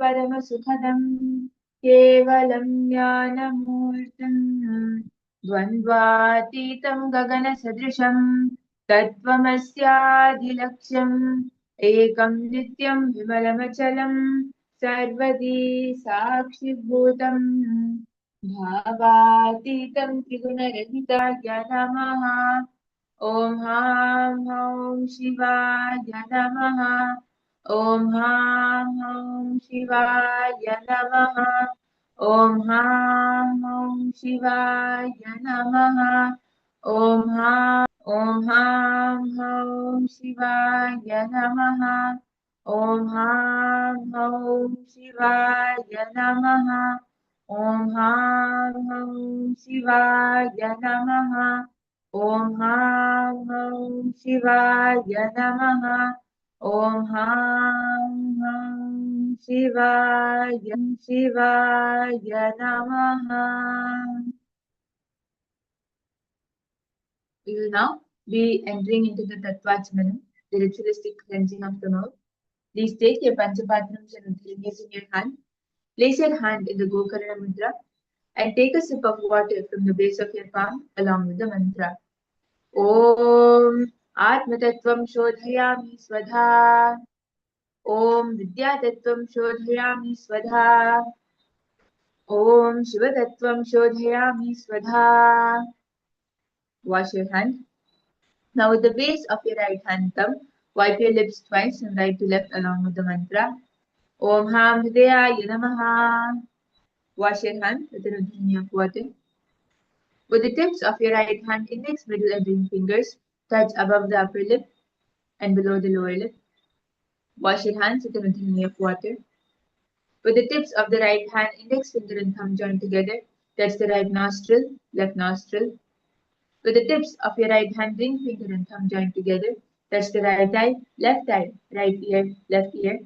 परमसुखदम् केवलं ज्ञानमूर्तिम् द्वन्द्वातीतं गगनसदृशं तत्त्वमस्यादिलक्ष्यम् एकं नित्यं विमलमचलं सर्वदी साक्षिभूतम् भावातीतं त्रिगुणरहिताय नमः। ॐ हां हौं शिवाय नमः। ॐ हां हौं शिवाय नमः। ॐ हां हौं शिवाय नमः। ॐ हां हौं शिवाय नमः। ॐ हां हौं शिवाय नमः। ॐ हां हौं शिवाय नमः। ॐ हां हौं शिवाय नमः। ॐ हां हौं शिवाय नमः. We will now be entering into the Tattvachmanam, the ritualistic cleansing of the mouth. Please take your Panchapatrams and Udhirnis in your hand. Place your hand in the Gokarna Mudra and take a sip of water from the base of your palm along with the mantra. Om Atmatattvam Shodhayami Swadha. Om Vidyatattvam Shodhayami Swadha. Om Shivatattvam Shodhayami Swadha. Wash your hand. Now with the base of your right hand thumb, wipe your lips twice from right to left along with the mantra. Om Ham Hridayaya Namaha. Wash your hand with an udhini of water. With the tips of your right hand, index, middle and ring fingers touch above the upper lip and below the lower lip. Wash your hands with an udhini of water. With the tips of the right hand, index finger and thumb joined together, touch the right nostril, left nostril. With the tips of your right hand, ring finger and thumb joined together, touch the right eye, right ear, left ear.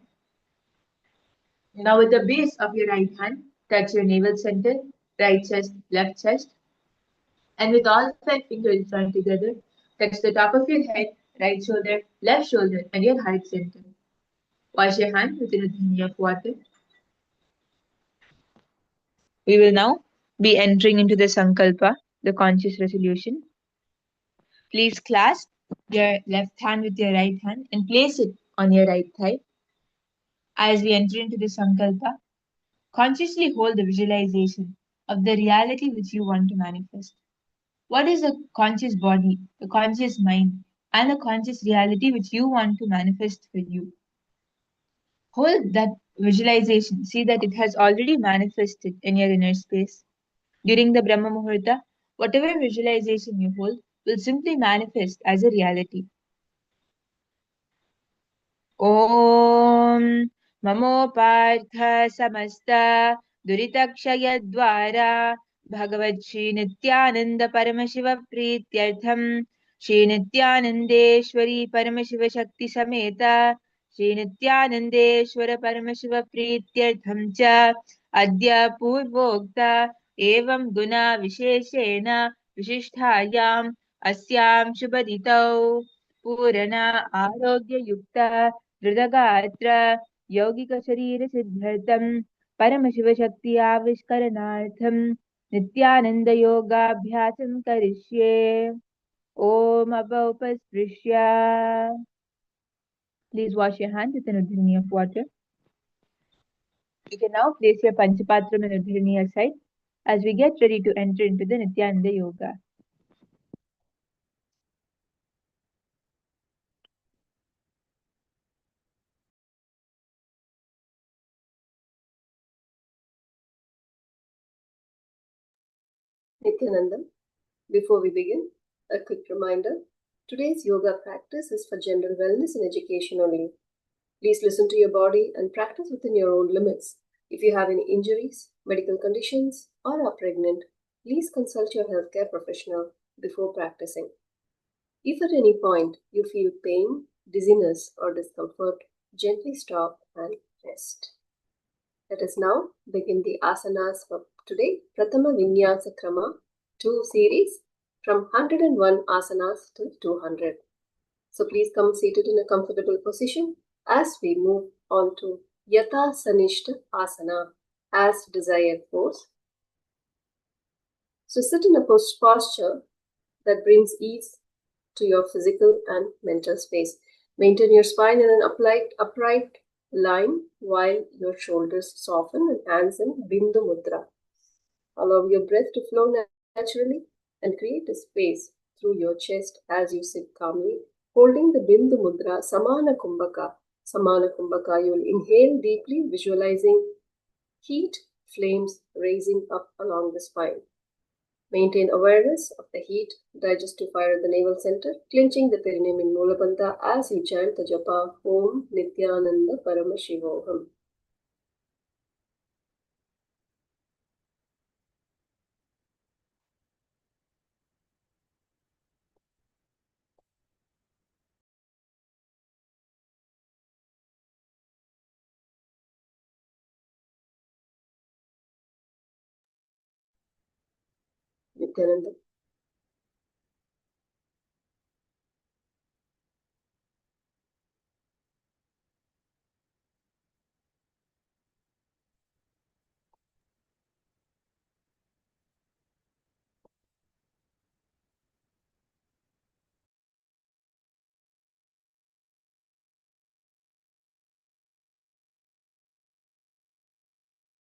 Now with the base of your right hand, touch your navel center, right chest, left chest. And with all 5 fingers joined together, touch the top of your head, right shoulder, left shoulder, and your heart center. Wash your hand with an udhini of water. We will now be entering into the Sankalpa, the conscious resolution. Please clasp your left hand with your right hand and place it on your right thigh. As we enter into the Sankalpa, consciously hold the visualization of the reality which you want to manifest. What is the conscious body, the conscious mind, and the conscious reality which you want to manifest for you? Hold that visualization. See that it has already manifested in your inner space. During the Brahma Muhurta, whatever visualization you hold will simply manifest as a reality. Om Mamo Partha Samasta Duritakshayadvara Bhagavad Shri Nithyananda Paramashiva Prityartham Shri Nithyanandeshwari Paramashiva Shakti Sameta Shri Nithyanandeshwara Paramashiva Prityartham Cha Adya Purvokta Evam Guna Visheshena Vishisthayam Asyam Shubhaditau Purana Arogya Yukta Dridagatra Yogika Sharira Siddhartam Paramashiva Shakti Avishkaranartham Nithyananda Yoga Abhyasam Karishye Om Abhaupasprisya. Please wash your hands with an udhini of water. You can now place your Panchapatram and udhini aside as we get ready to enter into the Nithyananda Yoga. Nithyananda, before we begin, a quick reminder. Today's yoga practice is for general wellness and education only. Please listen to your body and practice within your own limits. If you have any injuries, medical conditions, or are pregnant, please consult your healthcare professional before practicing. If at any point you feel pain, dizziness, or discomfort, gently stop and rest. Let us now begin the asanas for today. Prathama Vinyasa Krama 2 series from 101 asanas to 200. So please come seated in a comfortable position as we move on to Yatha Sanishta Asana, as desired pose. So sit in a posture that brings ease to your physical and mental space. Maintain your spine in an upright line while your shoulders soften and hands in Bindu Mudra. Allow your breath to flow naturally and create a space through your chest as you sit calmly, holding the Bindu Mudra Samana Kumbhaka. Samana Kumbhaka, you will inhale deeply, visualizing heat flames raising up along the spine. Maintain awareness of the heat, digestive fire at the navel center, clenching the perineum in Mula Bandha as you chant the japa Om Nithyananda Paramashivoham. Nithyananda.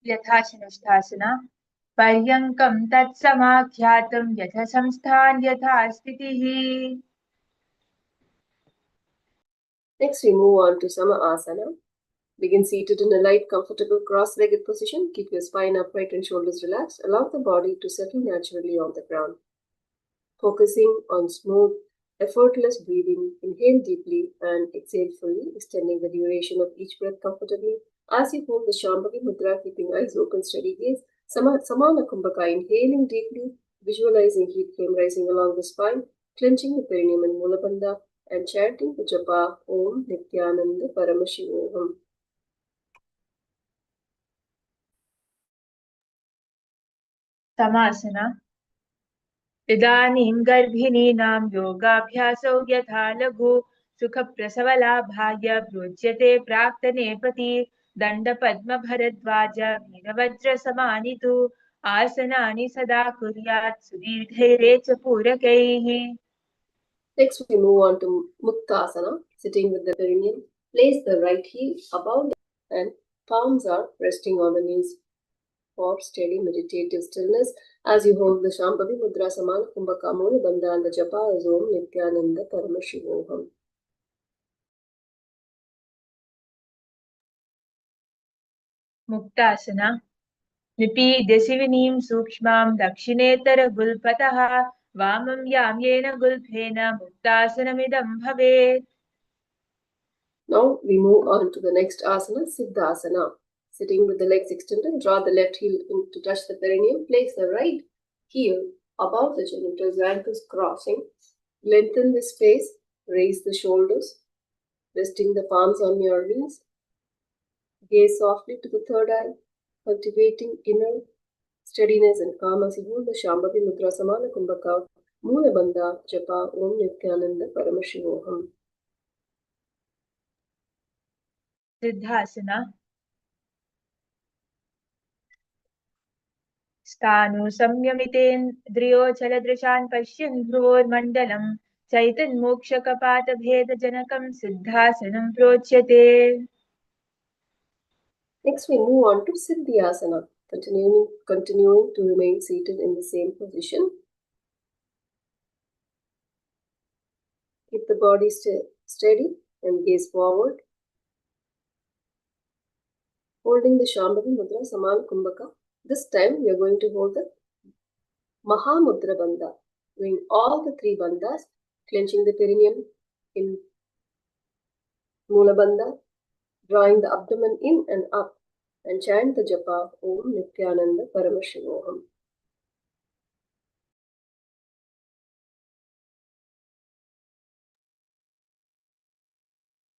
यथाशनष्ठासना पर्यङ्कं तत्समाख्यातं यथा संस्थान यथा स्थितिः. Next, we move on to Sama Asana. Begin seated in a light, comfortable, cross-legged position. Keep your spine upright and shoulders relaxed. Allow the body to settle naturally on the ground. Focusing on smooth, effortless breathing, inhale deeply and exhale fully, extending the duration of each breath comfortably. As you hold the Shambhavi Mudra, keeping eyes open, steady gaze. Samana Kumbhaka, inhaling deeply, visualizing heat flame rising along the spine, clenching the perineum and Mula Bandha, and chanting the japa Om Nithyananda Paramashivoham. समासना इदानीं गर्भिणीनां योगाभ्यासो यथा लघु सुखप्रसवलाभाय प्रोच्यते प्राक्तनेपति दण्डपद्मभरद्वाज वीरवज्रसमानितु आसनानि सदा कुर्यात् सुदीर्घैरे च पूरकैः. Next, we move on to Muktasana, sitting with the perineum. Place the right heel above the and palms are resting on the knees for steady meditative stillness as you hold the Shambhavi Mudra Samana Kumbhaka Mula Bandha and the japa is Om Nithyananda Paramashivoham. मुक्तासना निपीड्य शिवनीं सूक्ष्मां दक्षिणेतरगुल्फतः वामं याम्येन गुल्फेन मुक्तासनमिदं भवेत्. Now we move on to the next asana, Siddhasana. Sitting with the legs extended, draw the left heel in to touch the perineum. Place the right heel above the genitals, ankles crossing. Lengthen the space, raise the shoulders, resting the palms on your knees. Gaze softly to the third eye, cultivating inner steadiness and calm as you hold the Shambhavi Mudra Samana Kumbhaka Mula Bandha Japa Om Nithyananda Paramashivoham. सिद्धासना स्थाणु संयमितेन्द्रियोचलदृशान् पश्यन् ध्रुवोर्मण्डलं चैतन्मोक्षकपातभेदजनकं सिद्धासनं प्रोच्यते. Next, we move on to Siddhyasana, continuing to remain seated in the same position. Keep the body steady and gaze forward. Holding the Shambhavi Mudra Samana Kumbhaka. This time we are going to hold the Mahamudra Bandha, doing all the three bandhas, clenching the perineum in Mula Bandha, drawing the abdomen in and up, and chant the japa Om Nithyananda Paramashivoham.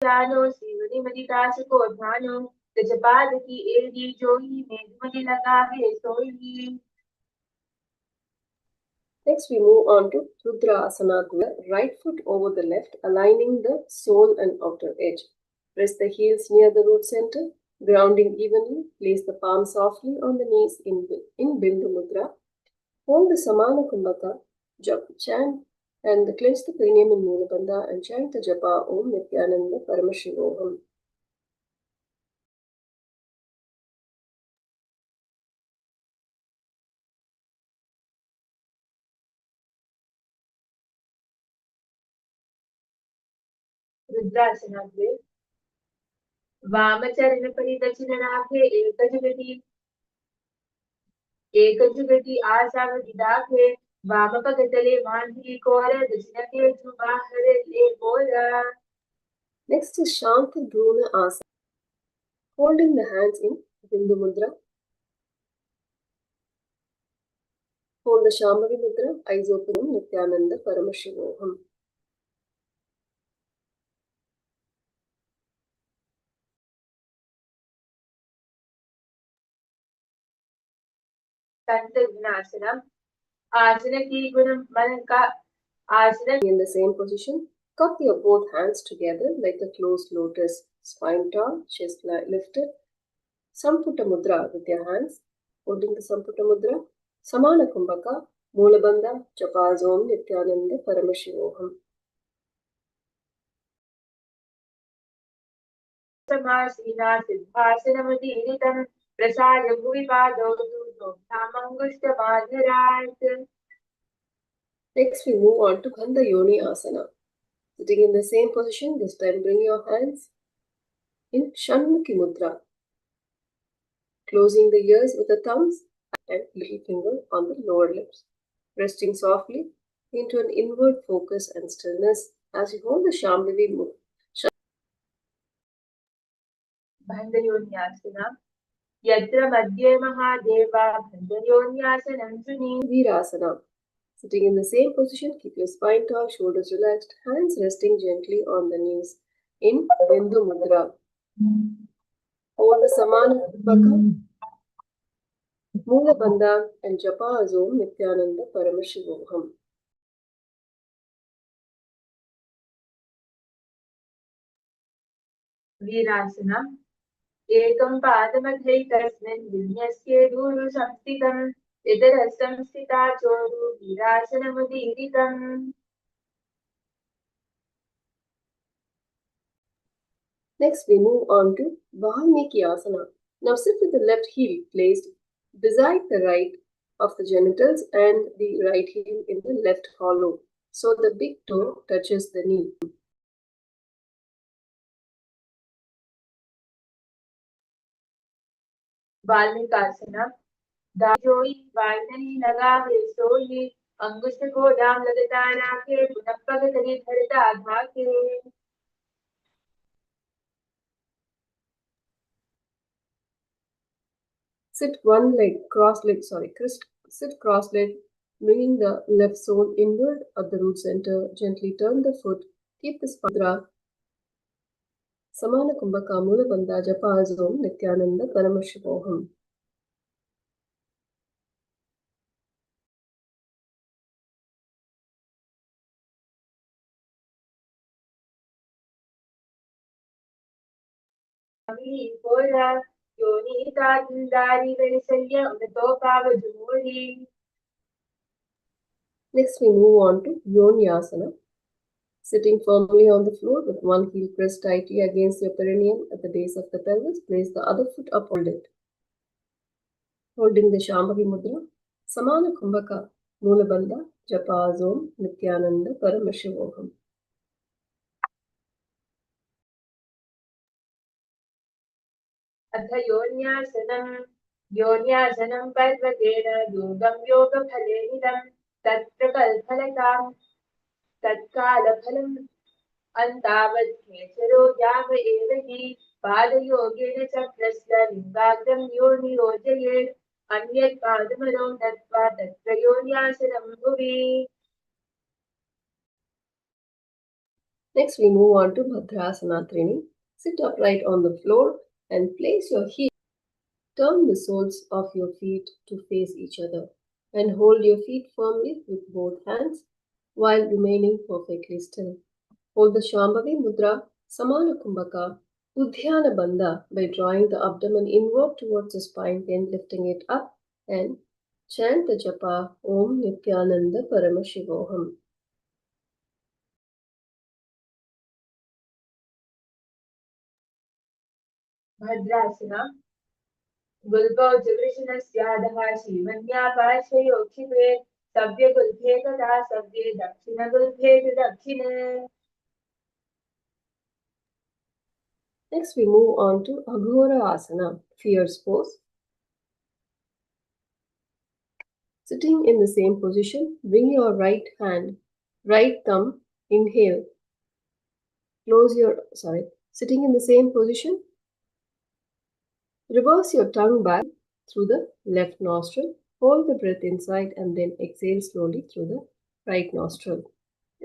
ध्यानो सीवनिमदितासको ध्यानो गजपाद की एड़ी जोही मेघमणि लगावे सोही. Next, we move on to Rudra Asana, right foot over the left, aligning the sole and outer edge. Press the heels near the root center. Grounding evenly, place the palms softly on the knees in Bindu Mudra. Hold the Samana Kumbhaka, chant and clench the perineum in Mula Bandha and chant the japa Om Nithyananda Paramashivoham. रुद्रासनाग्रे वामचरणपरिदक्षिणनाभे एकजुगति आसावदिदाघे वामपगतले मान्धीकोर दक्षिणकेतु बाहरे ले बोरा. Next is Shanti Bruna Asana. Holding the hands in Bindu Mudra. Hold the Shambhavi Mudra, eyes open, Nithyananda Paramashivoham. Sanatana Asana ki gunam manka asana. In the same position, cup your both hands together like a closed lotus, spine tall, chest lifted. Samputta Mudra with your hands, holding the Samputta Mudra. Samana Kumbhaka, Mula Bandha, Japas Om Nithyananda Paramashivoham. समासीना सिद्धासनमुदीरितं प्रसाद भुवि पादौ नामङ्गुष्ठमाधरात्. Next, we move on to Gandha Yoni Asana. Sitting in the same position, this time bring your hands in Shanmukhi Mudra, closing the ears with the thumbs and little finger on the lower lips, resting softly into an inward focus and stillness as you hold the Shambhavi Mudra. Bandhayonyasana Yatra Madhye Mahadeva Bandhayonya Virasana. Sitting in the same position, keep your spine tall, shoulders relaxed, hands resting gently on the knees in Bindu Mudra. Hold the Samana Kumbhaka, Mula Bandha and Japa Om Nithyananda Paramashivoham. Virasana Ekam Padamathaitasmin Vinyasye Guru Samstitam Idarasam Sthita Choru Virasanamudirikam. Next, we move on to Valmiki Asana. Now sit with the left heel placed beside the right of the genitals and the right heel in the left hollow, so the big toe touches the knee. Valmikasana Dajoi Vainani Nagave Soyi Angushta Kodam Lagatana Ke Punapagatani Bharata Adhake. Sit cross-legged, bringing the left sole inward at the root center. Gently turn the foot. Keep the spine. Samana Kumbhaka Mula Bandha Japa Om Nithyananda Paramashivoham. Pora Yoni Tadindari Verisalya Unatopavajumuri. Next, we move on to Yoni-asana. Sitting firmly on the floor with one heel pressed tightly against your perineum at the base of the pelvis, place the other foot up, hold it. Holding the Shambhavi Mudra, Samana Kumbhaka, Mula Bandha, Japa Om Nithyananda Paramashivoham. अथ योन्यासनं पर्वतेन योगं योगफलेनिदं तत्प्रकल्फलतां तत्कालफलम् अन्तावत् खेचरो याव एव हि पादयोगेन चक्रस्य लिङ्गाग्रं योनियोजयेत् अन्यत् पादमनो दत्त्वा तत्र योन्यासनं भुवि. Next, we move on to Bhadrasana Trini. Sit upright on the floor and place your heel. Turn the soles of your feet to face each other and hold your feet firmly with both hands while remaining perfectly still. Hold the Shambhavi Mudra, Samana Kumbhaka, Udhyana Bandha by drawing the abdomen inward towards the spine, then lifting it up, and chant the japa Om Nithyananda Paramashivoham. Bhadrasana. Gulbo Jivrishanasyadah Shivanya Parshayokhive Sabya Gulbhekada Sabya Dakshina Gulbheka Dakshine. Next, we move on to Aghora Asana, fierce pose. Sitting in the same position, bring your right thumb, inhale. Sitting in the same position, reverse your tongue back through the left nostril, hold the breath inside and then exhale slowly through the right nostril.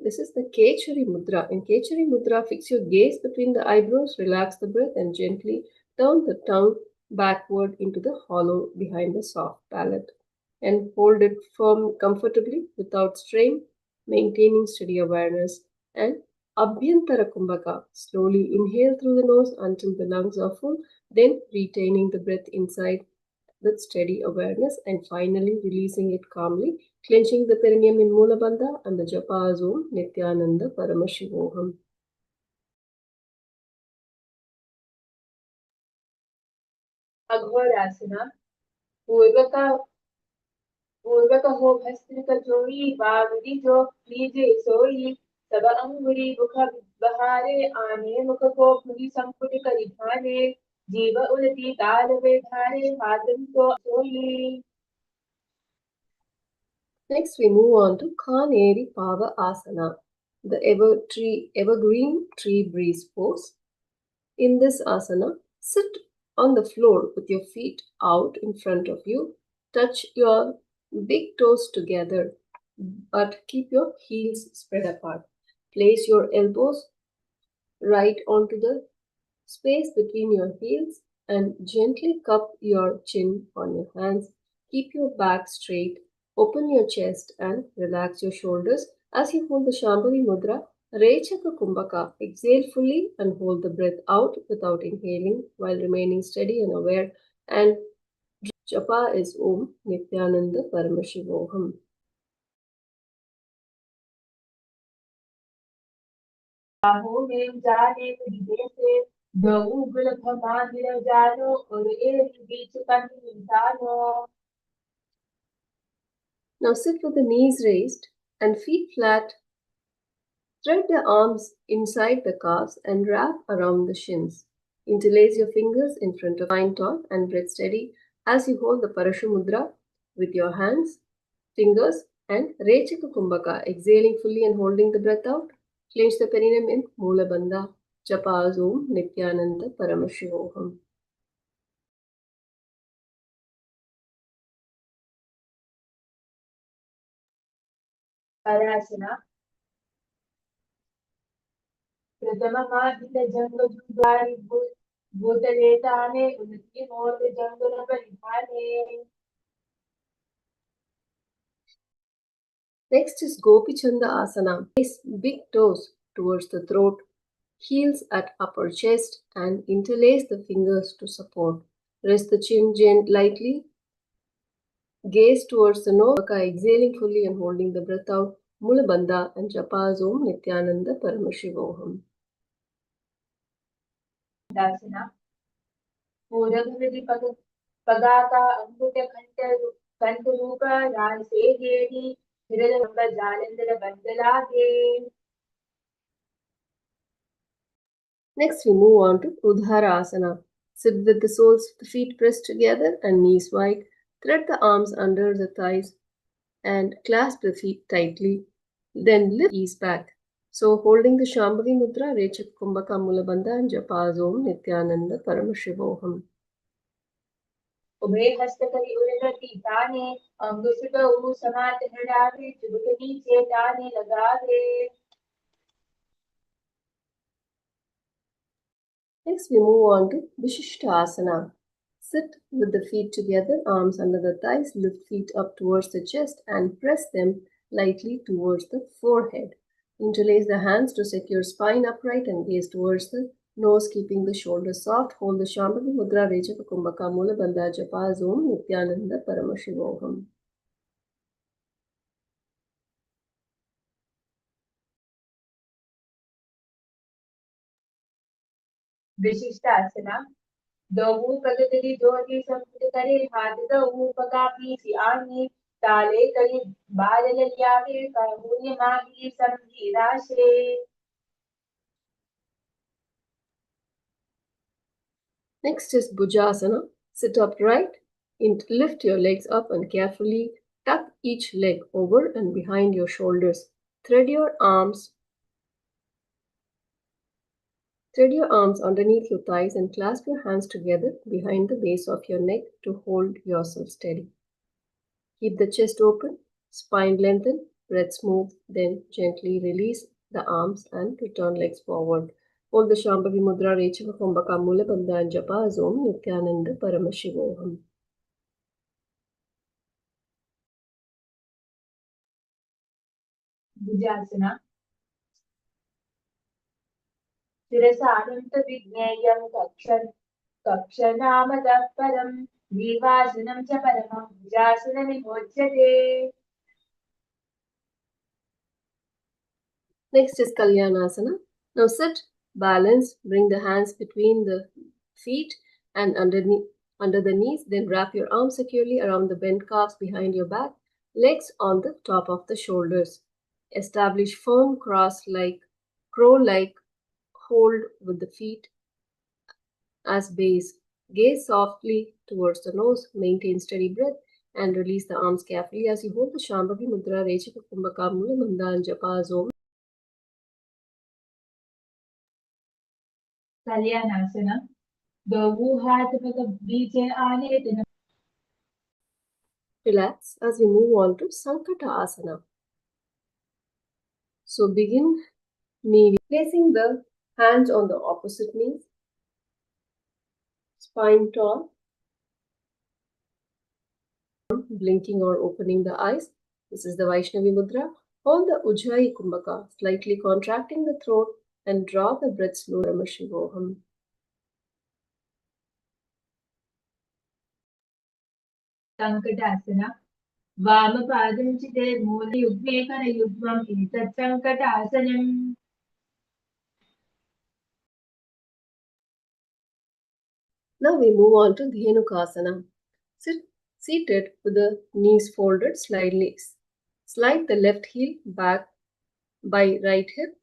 This is the Kechari Mudra. In Kechari Mudra, fix your gaze between the eyebrows, relax the breath and gently turn the tongue backward into the hollow behind the soft palate. And hold it firm comfortably without strain, maintaining steady awareness. And Abhyantara Kumbhaka. Slowly inhale through the nose until the lungs are full, then retaining the breath inside with steady awareness, and finally releasing it calmly, clenching the perineum in Mula Bandha and the japa Om Nithyananda Paramashivoham. Aghorasana. Purvaka हो भस्त्रिका जोई बावरी जो लीजे सोई सब अंगुरी मुख बहारे आने मुख को मुनि संपुट करि भाने जीव उलटी काल वे धारे हाथम तो सोई. Next, we move on to Kaneri Pava Asana, the evergreen tree breeze pose. In this asana, sit on the floor with your feet out in front of you. Touch your big toes together, but keep your heels spread apart. Place your elbows right onto the space between your heels and gently cup your chin on your hands. Keep your back straight, open your chest and relax your shoulders as you hold the Shambhavi Mudra. Rechaka Kumbhaka. Exhale fully and hold the breath out without inhaling while remaining steady and aware. And japa is Om Nithyananda Paramashivoham. बाहों में जाने विदे से दो उगल भमानिर जानो और एक बीच कहीं इंसानो. Now sit with the knees raised and feet flat. Thread the arms inside the calves and wrap around the shins. Interlace your fingers in front of spine taut and breath steady as you hold the Parashu Mudra with your hands, fingers and Rechaka Kumbhaka, exhaling fully and holding the breath out. Clench the perineum in Mula Bandha. Japa Om Nithyananda Paramashivoham. Parasana. प्रथममादित जंग जुगारी भूतलेताने उन्नति मोद जंगल परिधाने. Next is Gopi Chanda Asana. Place big toes towards the throat, heels at upper chest and interlace the fingers to support. Rest the chin lightly. Gaze towards the nose, exhaling fully and holding the breath out. Mula Bandha and japa Om Nithyananda Paramashivoham. Dasna. पूरभृति पगाका अंकुट कंठ रूप रान से गेडी Hiral Jalandhar बंदलागे. Next, we move on to Udhara Asana. Sit with the soles of the feet pressed together and knees wide. Thread the arms under the thighs and clasp the feet tightly. Then lift ease back. So, holding the Shambhavi Mudra, Rechak Kumbhaka Mula Bandha and japa Om Nithyananda Paramashivoham. उभय हस्त करी उलटी ताने अंगुशुक उ समात हृदावे चुबक नीचे ताने लगावे. Next, we move on to Vishishta Asana. Sit with the feet together, arms under the thighs, lift feet up towards the chest and press them lightly towards the forehead. Interlace the hands to secure spine upright and gaze towards the Nose keeping the shoulders soft. Hold the Shambhavi Mudra, Rejava Kumbhaka Mula Bandha Japa Om Nithyananda Paramashivoham. विशिष्टासना दो प्रगति जोड़ी समुद्र करे हाथ दो पगा PC आनी ताले करी बाल लिया फिर काबूल माही समझी राशे. Next is Bhujasana. Sit upright, lift your legs up and carefully tuck each leg over and behind your shoulders. Thread your arms underneath your thighs and clasp your hands together behind the base of your neck to hold yourself steady. Keep the chest open, spine lengthened, breath smooth, then gently release the arms and return legs forward. Hold the Shambhavi Mudra, Rechava Kumbhaka Mula Bandha and Japa Om Nithyananda Paramashivoham. Bhujasana शिरसानंत विज्ञेयं कक्षनामतः परं जीवासनं च परमं भुजासनमिहोच्यते. Next is Kalyanasana. Now sit, balance, bring the hands between the feet and under the knees, then wrap your arms securely around the bent calves behind your back, legs on the top of the shoulders. Establish firm crow-like hold with the feet as base. Gaze softly towards the nose, maintain steady breath, and release the arms carefully as you hold the Shambhavi Mudra, Rechika Kumbhaka Mula Bandha and Japa Om. Kalyanasana दो हाथ पग बीचे आने दिन. Relax as we move on to Sankata Asana. So begin placing the hands on the opposite knees, spine tall, blinking or opening the eyes. This is the Vaishnavi Mudra. Hold the Ujjayi Kumbhaka, slightly contracting the throat and draw the breath slowly. Namah Shivoham. Sankatasana वामपादं चिते मूलयुग्मे करयुग्मम् एतत् सङ्कटासनम्. Now we move on to Dhenukasana. Seated with the knees folded slightly. Slide the left heel back by right hip.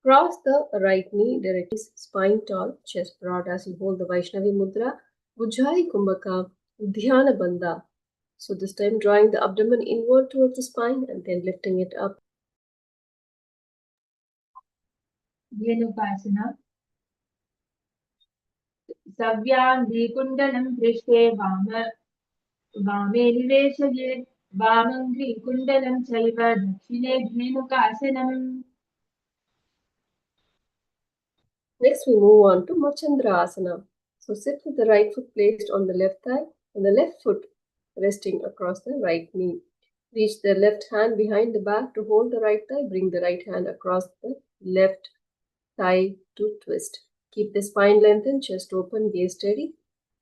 Cross the right knee directly, spine tall, chest broad as you hold the Vaishnavi Mudra, Ujjayi Kumbhaka, Dhyana Bandha. So this time drawing the abdomen inward towards the spine and then lifting it up. Dhenukasana सव्याङ्घ्रिकुण्डलं पृष्ठे वामे निवेशयेत् वामङ्घ्रिकुण्डलं चैव दक्षिणे धेनुकासनम्. Next we move on to Machandra Asana. So sit with the right foot placed on the left thigh and the left foot resting across the right knee. Reach the left hand behind the back to hold the right thigh. Bring the right hand across the left thigh to twist. Keep the spine lengthened, chest open, gaze steady.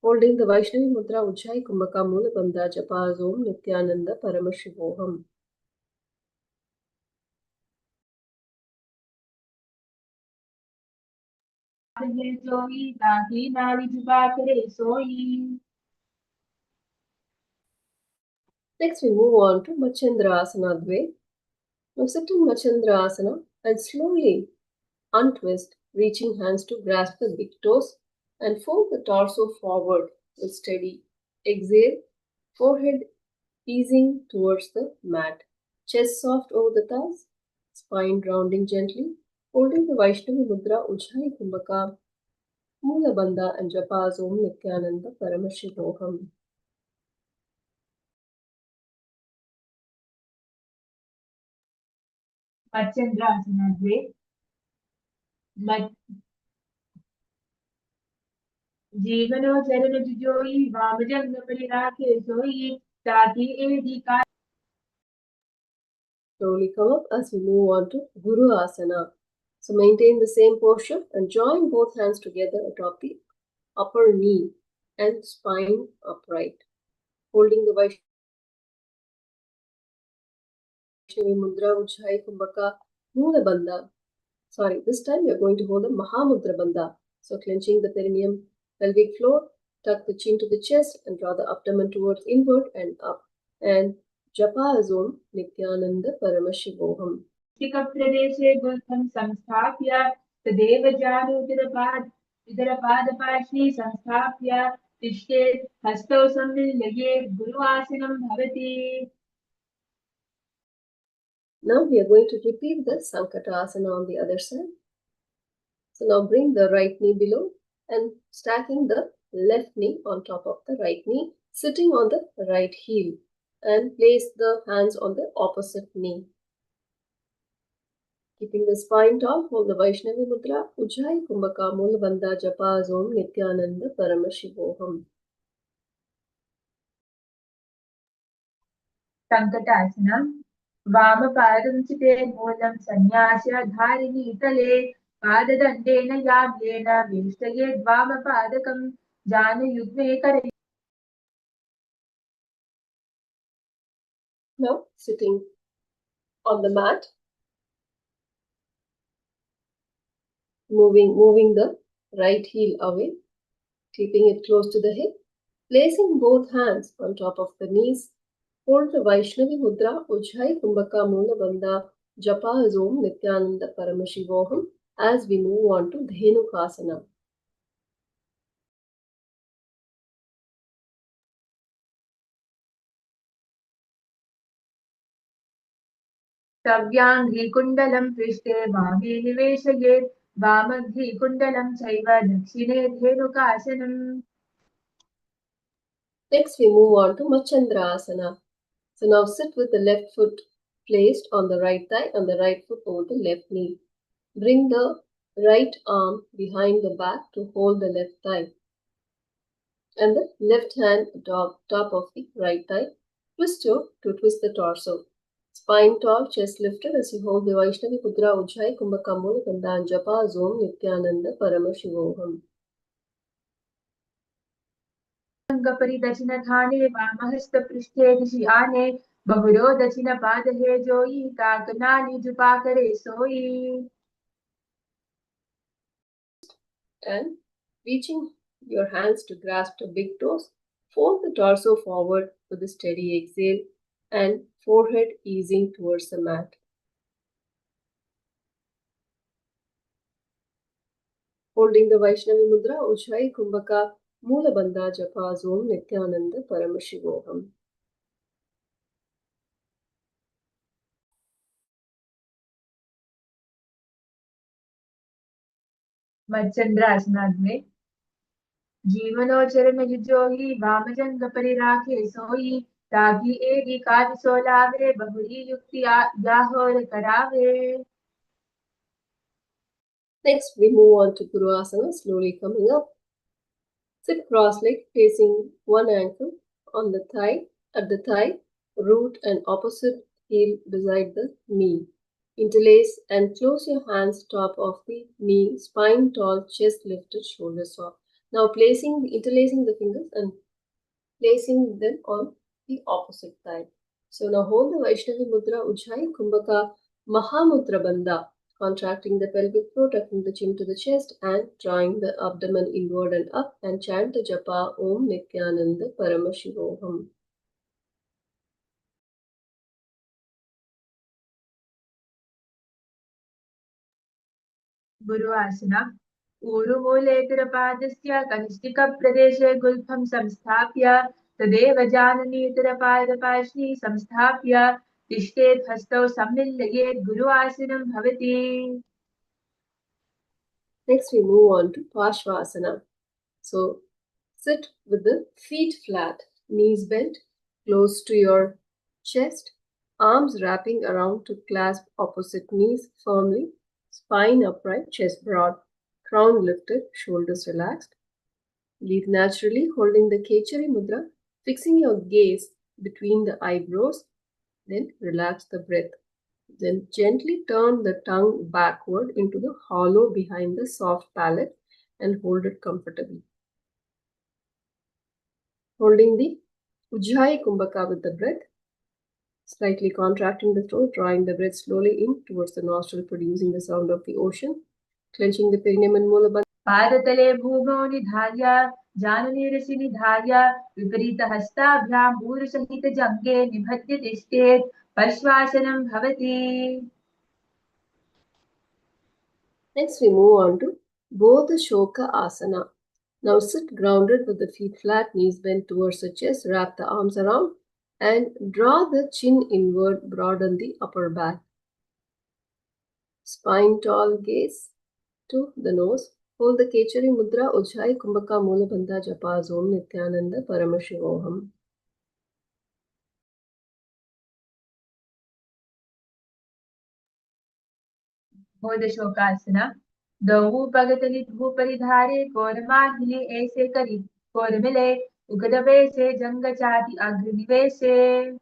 Holding the Vaishnavi Mudra, Ujjayi Kumbhaka Mula Bandha Japa Om Nithyananda Paramashivoham. Next we move on to Machandra Asana Dve. Now sit in Machandra Asana and slowly untwist, reaching hands to grasp the big toes and fold the torso forward with steady exhale, forehead easing towards the mat, chest soft over the thighs, spine rounding gently, holding the Vaishnavi Mudra, Ujjayi Kumbhaka, Mula Bandha and Japa Om Nithyananda Paramashivoham. Machandrasana द्वे जीवनो चरण जुजोई वाम जंग परिराखे सोई ताकि एदी का. Slowly come up as we move on to Guru Asana. So maintain the same posture and join both hands together atop the upper knee and spine upright. Holding the Vaishnavi Mudra Ujjayi Kumbhaka Mula Bandha. Sorry, this time we are going to hold a Mahamudra Bandha. So clenching the perineum, pelvic floor, tuck the chin to the chest and draw the abdomen towards inward and up. And Japa is Om Nithyananda Paramashivoham. प्रदेशे गुल्फं संस्थाप्य तदेव जानुतिरपादपार्श्वे संस्थाप्य तिष्ठेत् हस्तौ सम्मिल्लये गुरुवासनं भवति. Now we are going to repeat the Sankatasana on the other side. So now bring the right knee below and stacking the left knee on top of the right knee, sitting on the right heel, and place the hands on the opposite knee. Keeping the spine tall, hold the Vaishnavi Mudra, Ujjayi Kumbhaka Mula Bandha Japa Om Nithyananda Paramashivoham. Sankatasana. वामपादं चिते मूलं संन्यास्य धारिणी तले पाददण्डेन याम्येन वेष्टयेद् वामपादकं जानुयुग्मे करे. Now sitting on the mat, moving the right heel away, keeping it close to the hip, placing both hands on top of the knees. Hold the Vaishnavi Mudra, Ujjayi Kumbhaka Mula Bandha Japa Om Nithyananda Paramashivoham as we move on to Dhenukasana. तव्याङ्घ्रिकुण्डलं पृष्ठे वामे निवेशयेत् वामघ्रिकुण्डलं चैव दक्षिणे धेनुकासनम्. Next we move on to Machandra Asana. So now sit with the left foot placed on the right thigh and the right foot over the left knee. Bring the right arm behind the back to hold the left thigh. And the left hand top of the right thigh. Twist to twist the torso. Spine tall, chest lifted as you hold the Vaishnavi Mudra Ujjayi Kumbhaka Mula Bandha Japa Om Nithyananda Paramashivoham. परिदक्षिणधाने वामहस्तपृष्ठे दिशि आने बहुरो दक्षिणपादहे जोयि काकनानि जुपाकरे सोयि. And reaching your hands to grasp the big toes, fold the torso forward with a steady exhale and forehead easing towards the mat. Holding the Vaishnavi Mudra, Ujjayi Kumbhaka Mula Bandha Japa Om Nithyananda Paramashivoham. मच्चन्द्रासनात् में जीवनोचरण जोही वामजंग परिराखे सोई ताकि एगी काज सोलावे बहुरी युक्ति याहोर करावे. Next, we move on to Guru Asana, slowly coming up. Sit cross-legged, facing one ankle on the thigh, at the thigh, root and opposite heel beside the knee. Interlace and close your hands top of the knee, spine tall, chest lifted, shoulders soft. Now interlacing the fingers and placing them on the opposite thigh. So now hold the Vaishnavi Mudra, Ujjayi Kumbhaka Mahamudra Bandha, contracting the pelvic floor, tucking the chin to the chest and drawing the abdomen inward and up, and chant the japa Om Nithyananda Paramashivoham. गुरु आसना. ऊरुमूलेतरपादस्य कनिष्ठिकप्रदेशे गुल्फं संस्थाप्य तदेव जाननीतरपादपार्श्वे संस्थाप्य तिष्ठेत् हस्तौ सम्मिल्लयेत् गुरुवासनं भवति. Next we move on to Parshvasana. So sit with the feet flat, knees bent, close to your chest, arms wrapping around to clasp opposite knees firmly, spine upright, chest broad, crown lifted, shoulders relaxed. Breathe naturally, holding the Kechari Mudra, fixing your gaze between the eyebrows, then relax the breath. Then gently turn the tongue backward into the hollow behind the soft palate and hold it comfortably. Holding the Ujjayi Kumbhaka with the breath, slightly contracting the throat, drawing the breath slowly in towards the nostril, producing the sound of the ocean, clenching the perineum and molar bandha. पादतले भूमौ निधार्य जानुनिरसि निधार्य विपरीतहस्ताभ्यां भूरिसहितजङ्गे निबध्य तिष्ठेत् परश्वासनं भवति. Next, we move on to Bodha Shoka Asana. Now sit grounded with the feet flat, knees bent towards the chest, wrap the arms around and draw the chin inward, broaden the upper back. Spine tall, gaze to the nose. Hold the Kechari Mudra, Ujjayi Kumbhaka Mula Bandha Japa Om Nithyananda Paramashivoham. बोधशोकासना दहु भगतली धू परिधारे कोरमाहिले ऐसे करी core मिले उगदबे से जंग चाति अग्निवेशे.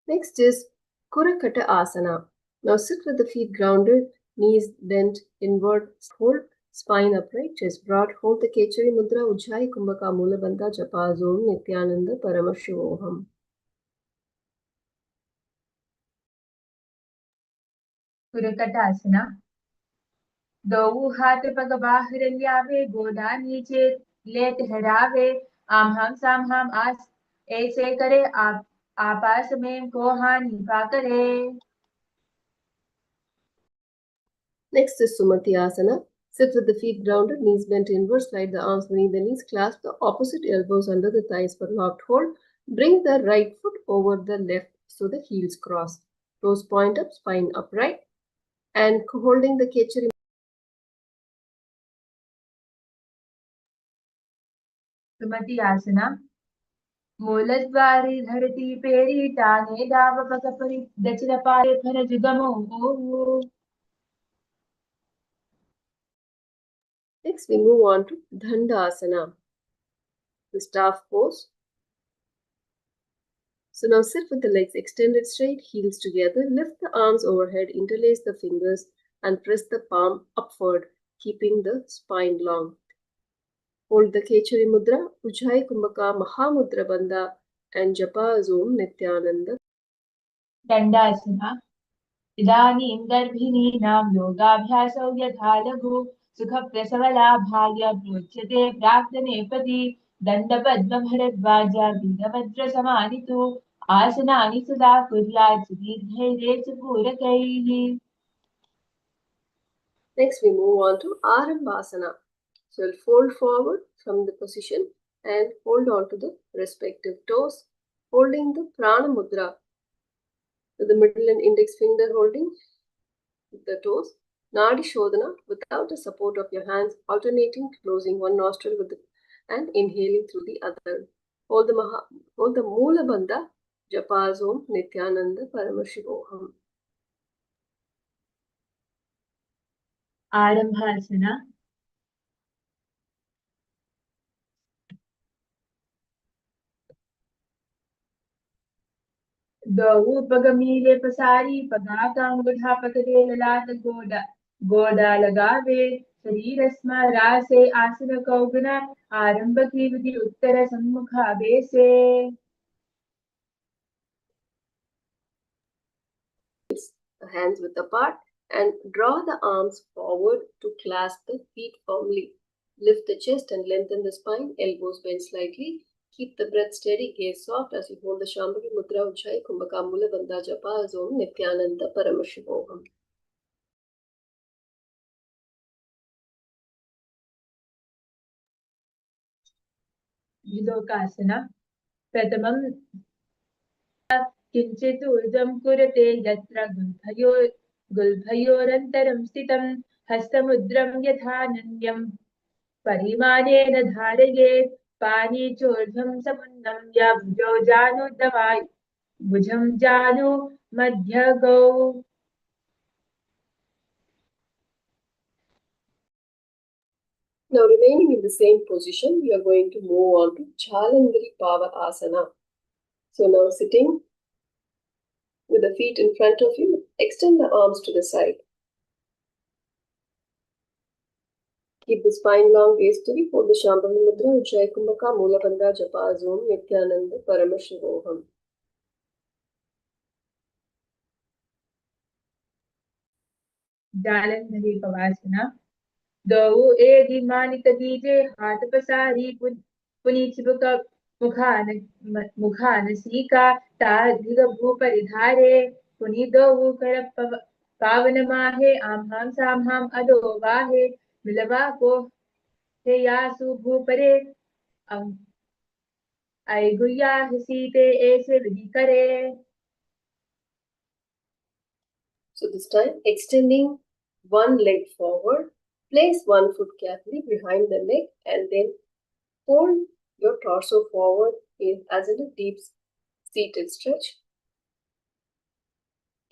Next is Kurakata Asana. Now sit with the feet grounded, knees bent inward, hold spine upright, chest broad, hold the Kechari Mudra, Ujjayi Kumbhaka Mula Bandha Japa Om Nithyananda Paramashivoham. कुरकटासना दो हाथ पग बाहर ल्यावे गोदा नीचे ले ठहरावे आम हम साम हम आस ऐसे करे आप आपास में को हानि पा करे. Next is Sumati Asana. Sit with the feet grounded, knees bent inward, slide the arms beneath the knees, clasp the opposite elbows under the thighs for locked hold. Bring the right foot over the left so the heels cross. Toes point up, spine upright, and holding the Kechari. सुमति आसना मूलद्वारे धरती peri टांगे दाव पग परि दचन पारे फर जुगमो. Next, we move on to Dandasana, the staff pose. So now sit with the legs extended straight, heels together, lift the arms overhead, interlace the fingers, and press the palm upward, keeping the spine long. Hold the Kechari Mudra, Ujjayi Kumbhaka Mahamudra Bandha, and Japa Om Nithyananda. दंडासना इदानीं गर्भिणीनां योगाभ्यासो यथा लघु सुखप्रसवलाभाय प्रोच्यते प्राक्तनेपदी दण्डपद्मभरद्वाजा वीरभद्रसमानितु आसनानि सदा कुर्यात् सुदीर्घैरे च पूरकैः. Next, we move on to Arambhasana. So we'll fold forward from the position and hold on to the respective toes, holding the Prana Mudra with the middle and index finger holding the toes. Nadi Shodhana without the support of your hands, alternating closing one nostril with the, and inhaling through the other. Hold the Mula Bandha, Japa Om Nithyananda Paramashivoham. आरंभासना दो पगमीले पसारी पगा कांगुढ़ा पकड़े ललाट गोदा लगावे शरीर स्मरासे आसन कौगुना आरंभ की विधि उत्तर सम्मुखावे से. The hands width apart and draw the arms forward to clasp the feet firmly. Lift the chest and lengthen the spine, elbows bend slightly. Keep the breath steady, gaze soft as you hold the Shambhavi Mudra Ujjayi Kumbhaka Mula Bandha Japa Om Nithyananda Paramashivoham. विलोकासना प्रथमं किञ्चित् ऊर्ध्वं कुरते यत्र गुल्भयोरन्तरं स्थितं हस्तमुद्रं यथानन्यं परिमाणेन धारयेत् पाणि चोर्ध्वं समुन्नम्य भुजौ जानुद्दमाय भुजं जानु मध्यगौ. Now remaining in the same position, we are going to move on to Chalandri Pava Asana. So now sitting With the feet in front of you, extend the arms to the side. Keep the spine long, gaze steady. Hold the Shambhavi Mudra, Ujjayi Kumbhaka, Mula Bandha, Japa, Om, Nithyananda, Paramashivoham. Jalandhari Pavasana. Dau edi manika dije haat pasari puni chibuka mukhana sika ta dhiga bhuparidhare puni dau kar pavana mahe amham samham ado vahe milava ko he yasu bhupare ai guya hisite aise vidhi kare. So this time, extending one leg forward, place one foot carefully behind the leg and then fold your torso forward as in a deep seated stretch.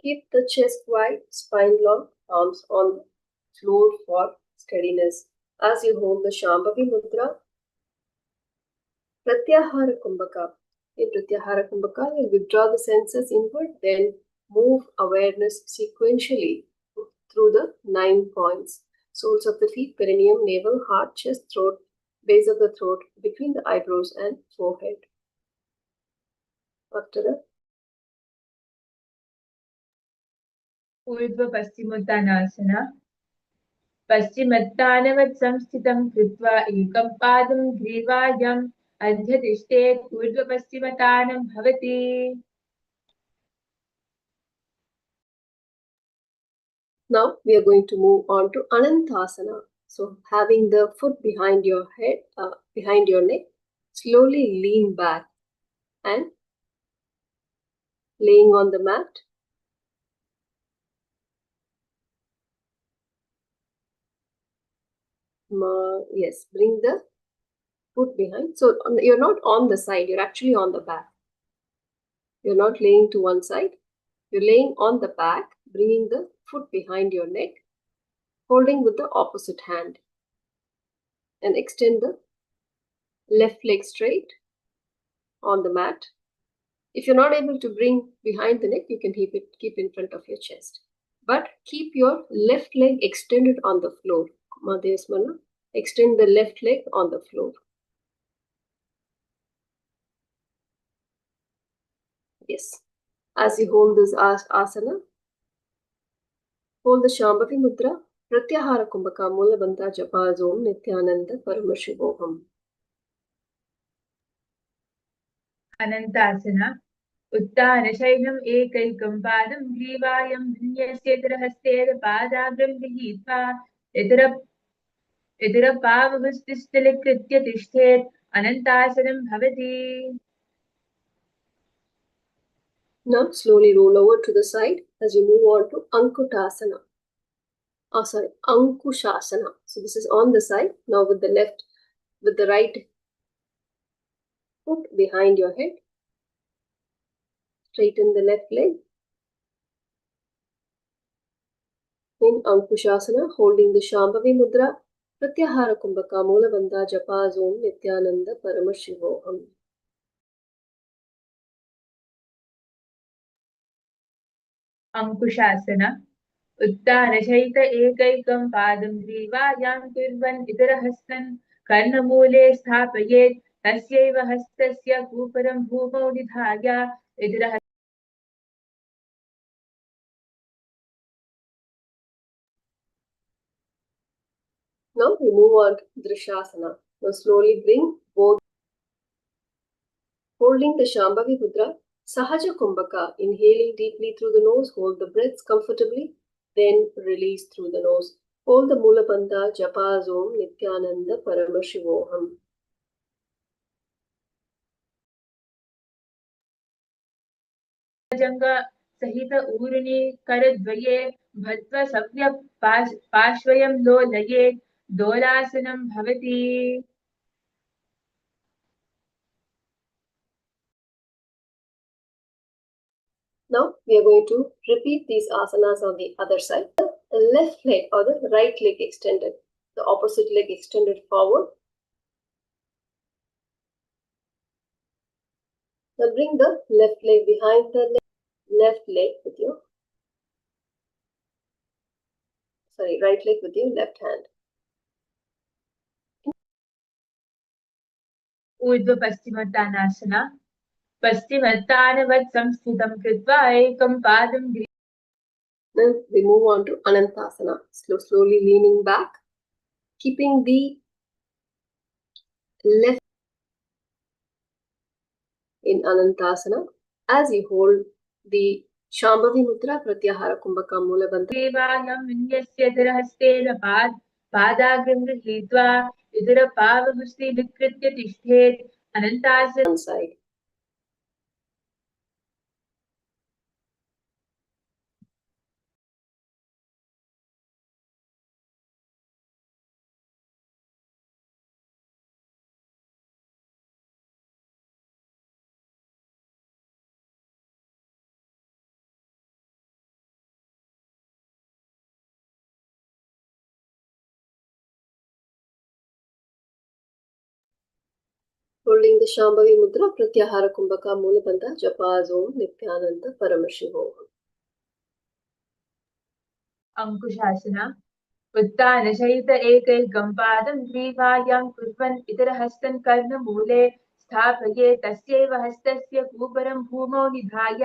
Keep the chest wide, spine long, arms on the floor for steadiness. As you hold the Shambhavi Mudra, Pratyahara Kumbhaka. In Pratyahara Kumbhaka, you withdraw the senses inward, then move awareness sequentially through the 9 points. Soles of the feet, perineum, navel, heart, chest, throat, base of the throat, between the eyebrows and forehead. After a Urdhva Paschimottanasana. पश्चिमत्तानवत् संस्थितं कृत्वा एकं पादं ग्रीवायाम् अध्यतिष्ठेत् ऊर्ध्वपश्चिमतानं भवति. Now we are going to move on to Anantasana. So having the foot behind your head, behind your neck, slowly lean back and laying on the mat. Yes, bring the foot behind. So you're not on the side, you're actually on the back. You're not laying to one side, you're laying on the back, bringing the foot behind your neck, holding with the opposite hand, and extend the left leg straight on the mat. If you're not able to bring behind the neck, you can keep in front of your chest. But keep your left leg extended on the floor. Madhyasmana, extend the left leg on the floor. Yes. As you hold this asana, hold the Shambhavi Mudra, Pratyahara Kumbhaka, Mula Bandha, Japa, Om, Nithyananda, Paramashivoham. अनन्तासना. उत्तानशयनम् एकैकं पादं ग्रीवायं विन्यस्येतरहस्तेन पादाग्रं गृहीत्वा इतरपावहस्तिस्थलकृत्य तिष्ठेत् अनन्तासनं भवति. Now slowly roll over to the side as you move on to Ankutasana. Ankushasana. So this is on the side. Now with the right foot behind your head. Straighten the left leg. In Ankushasana, holding the Shambhavi Mudra, Pratyahara Kumbhaka, Mula Bandha, Japa, Om, Nithyananda, Paramashivoham. अंकुशासना. उत्तानशयित एकैकं पादं ग्रीवायां कुर्वन् इतरहस्तन् कर्णमूले स्थापयेत् तस्यैव हस्तस्य कूपरं भूमौ निधाय इतरहस्तम्. Now we move on to Drishasana. Now slowly bring both, holding the Shambhavi Mudra, Sahaja Kumbhaka, inhaling deeply through the nose, hold the breaths comfortably, then release through the nose. Hold the Mula Bandha, Japa, Om, Nithyananda, Paramashivoham. जंग सहित ऊर्णि करद्वये भत्व सव्य पार्श्वयं लोलये दोलासनं भवति. Now we are going to repeat these asanas on the other side. The left leg or the right leg extended, the opposite leg extended forward. Now bring the left leg behind the neck, left leg with your, right leg with your left hand. ऊर्ध्व पश्चिमोत्तानासना पश्चिमोत्तानवत् संस्थितं कृत्वा एकं पादं Then we move on to Anantasana. Slowly leaning back, keeping the left in Anantasana. As you hold the Shambhavi Mudra, Pratyahara Kumbhaka Mula Bandha. देवायं विन्यस्य धरहस्तेन पादाग्रं गृहीत्वा विदुरपावमुष्टि विकृत्य तिष्ठेत् अनन्तासने One side. Holding the Shambhavi Mudra, Pratyahara Kumbhaka Mula Bandha, Japas Om Nithyananda Paramashivoham. अंकुशासना उत्तानसहित एकैकं पादं ग्रीवायां कुर्वन् इतरहस्तं कर्णमूले स्थापये तस्यैव हस्तस्य कूपरं भूमौ निधाय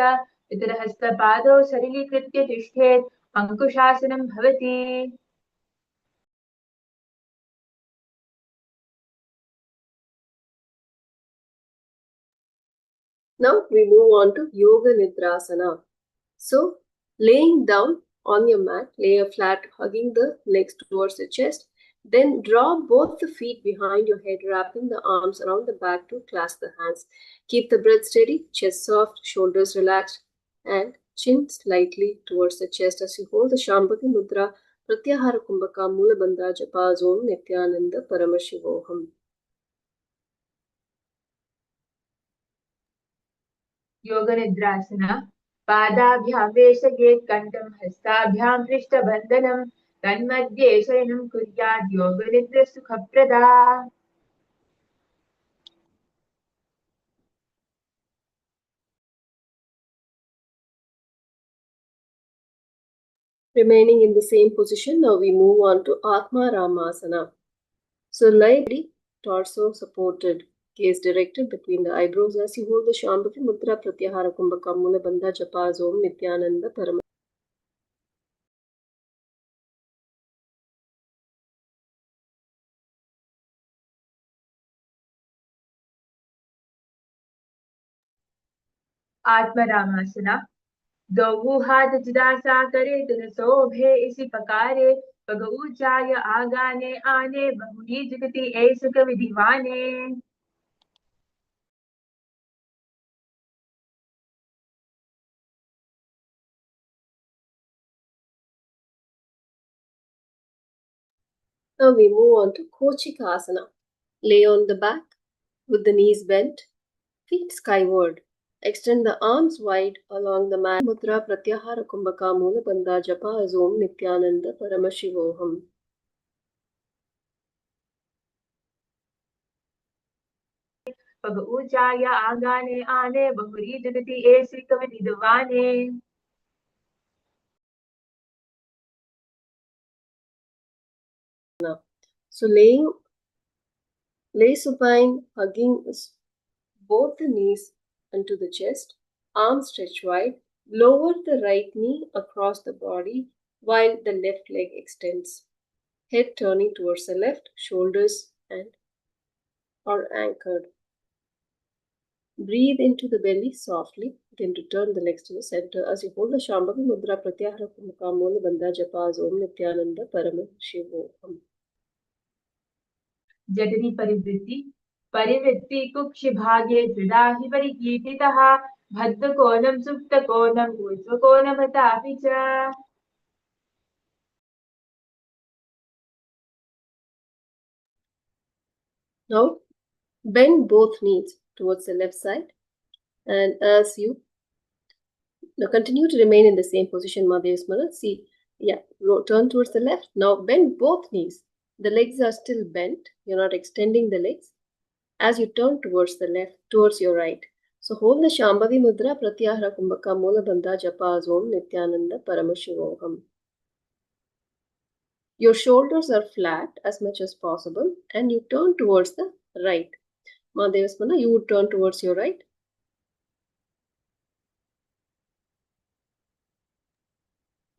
इतरहस्तपादौ सलिलीकृत्य तिष्ठेत् अंकुशासनं भवति. Now we move on to Yoga Nidrasana. So, laying down on your mat, lay a flat, hugging the legs towards the chest. Then draw both the feet behind your head, wrapping the arms around the back to clasp the hands. Keep the breath steady, chest soft, shoulders relaxed, and chin slightly towards the chest as you hold the Shambhavi Mudra, Pratyahara Kumbhaka Mula Bandha Japas Om Nithyananda Paramashivoham. योगनिद्रासना पादाभ्यां वेशयेत् कण्ठं हस्ताभ्यां पृष्ठबन्धनं तन्मध्ये शयनं कुर्यात् योगनिद्रा सुखप्रदा. Remaining in the same position, now we move on to Atma Ramasana. So lie torso supported, gaze directed between the eyebrows as you hold the Shambhavi Mudra, Pratyahara Kumbhaka Mula Bandha Japas Om Nithyananda Parama. आत्मरामासना दो हाथ जुदा सा करे तिरसोभे इसी पकारे पग ऊंचाय आगाने आने बहुरी जुगति ऐ सुख विधिवाने. Now we move on to Kochikasana. Lay on the back with the knees bent, feet skyward. Extend the arms wide along the mat. Mudra Pratyahara Kumbhaka Mula Bandha Japas Om Nithyananda Paramashivoham. पग ऊंचाय आगाने आने बहुरी जुगति ऐ सुख विधिवाने. So lay supine, hugging both the knees onto the chest, arms stretched wide. Lower the right knee across the body while the left leg extends. Head turning towards the left, shoulders are anchored. Breathe into the belly softly, then return the legs to the center as you hold the Shambhavi Mudra Pratyahara Kumbhaka Mula Bandha Japas Om Nithyananda Paramashivoham. जठरी परिवृत्ति कुक्षि भागे त्रिधा हि परिकीर्तितः भद्रकोणं सुप्तकोणं ऊर्ध्वकोणमतापि च. Now bend both knees towards the left side, and as you now continue to remain in the same position, Madhyasmana. See, turn towards the left. Now bend both knees. The legs are still bent. You're not extending the legs. As you turn towards the left, towards your right. So hold the Shambhavi Mudra, Pratyahara Kumbhaka, Mula Bandha, Japa, Om Nithyananda Paramashivoham. Your shoulders are flat as much as possible and you turn towards the right. Mahadevasmana, you would turn towards your right.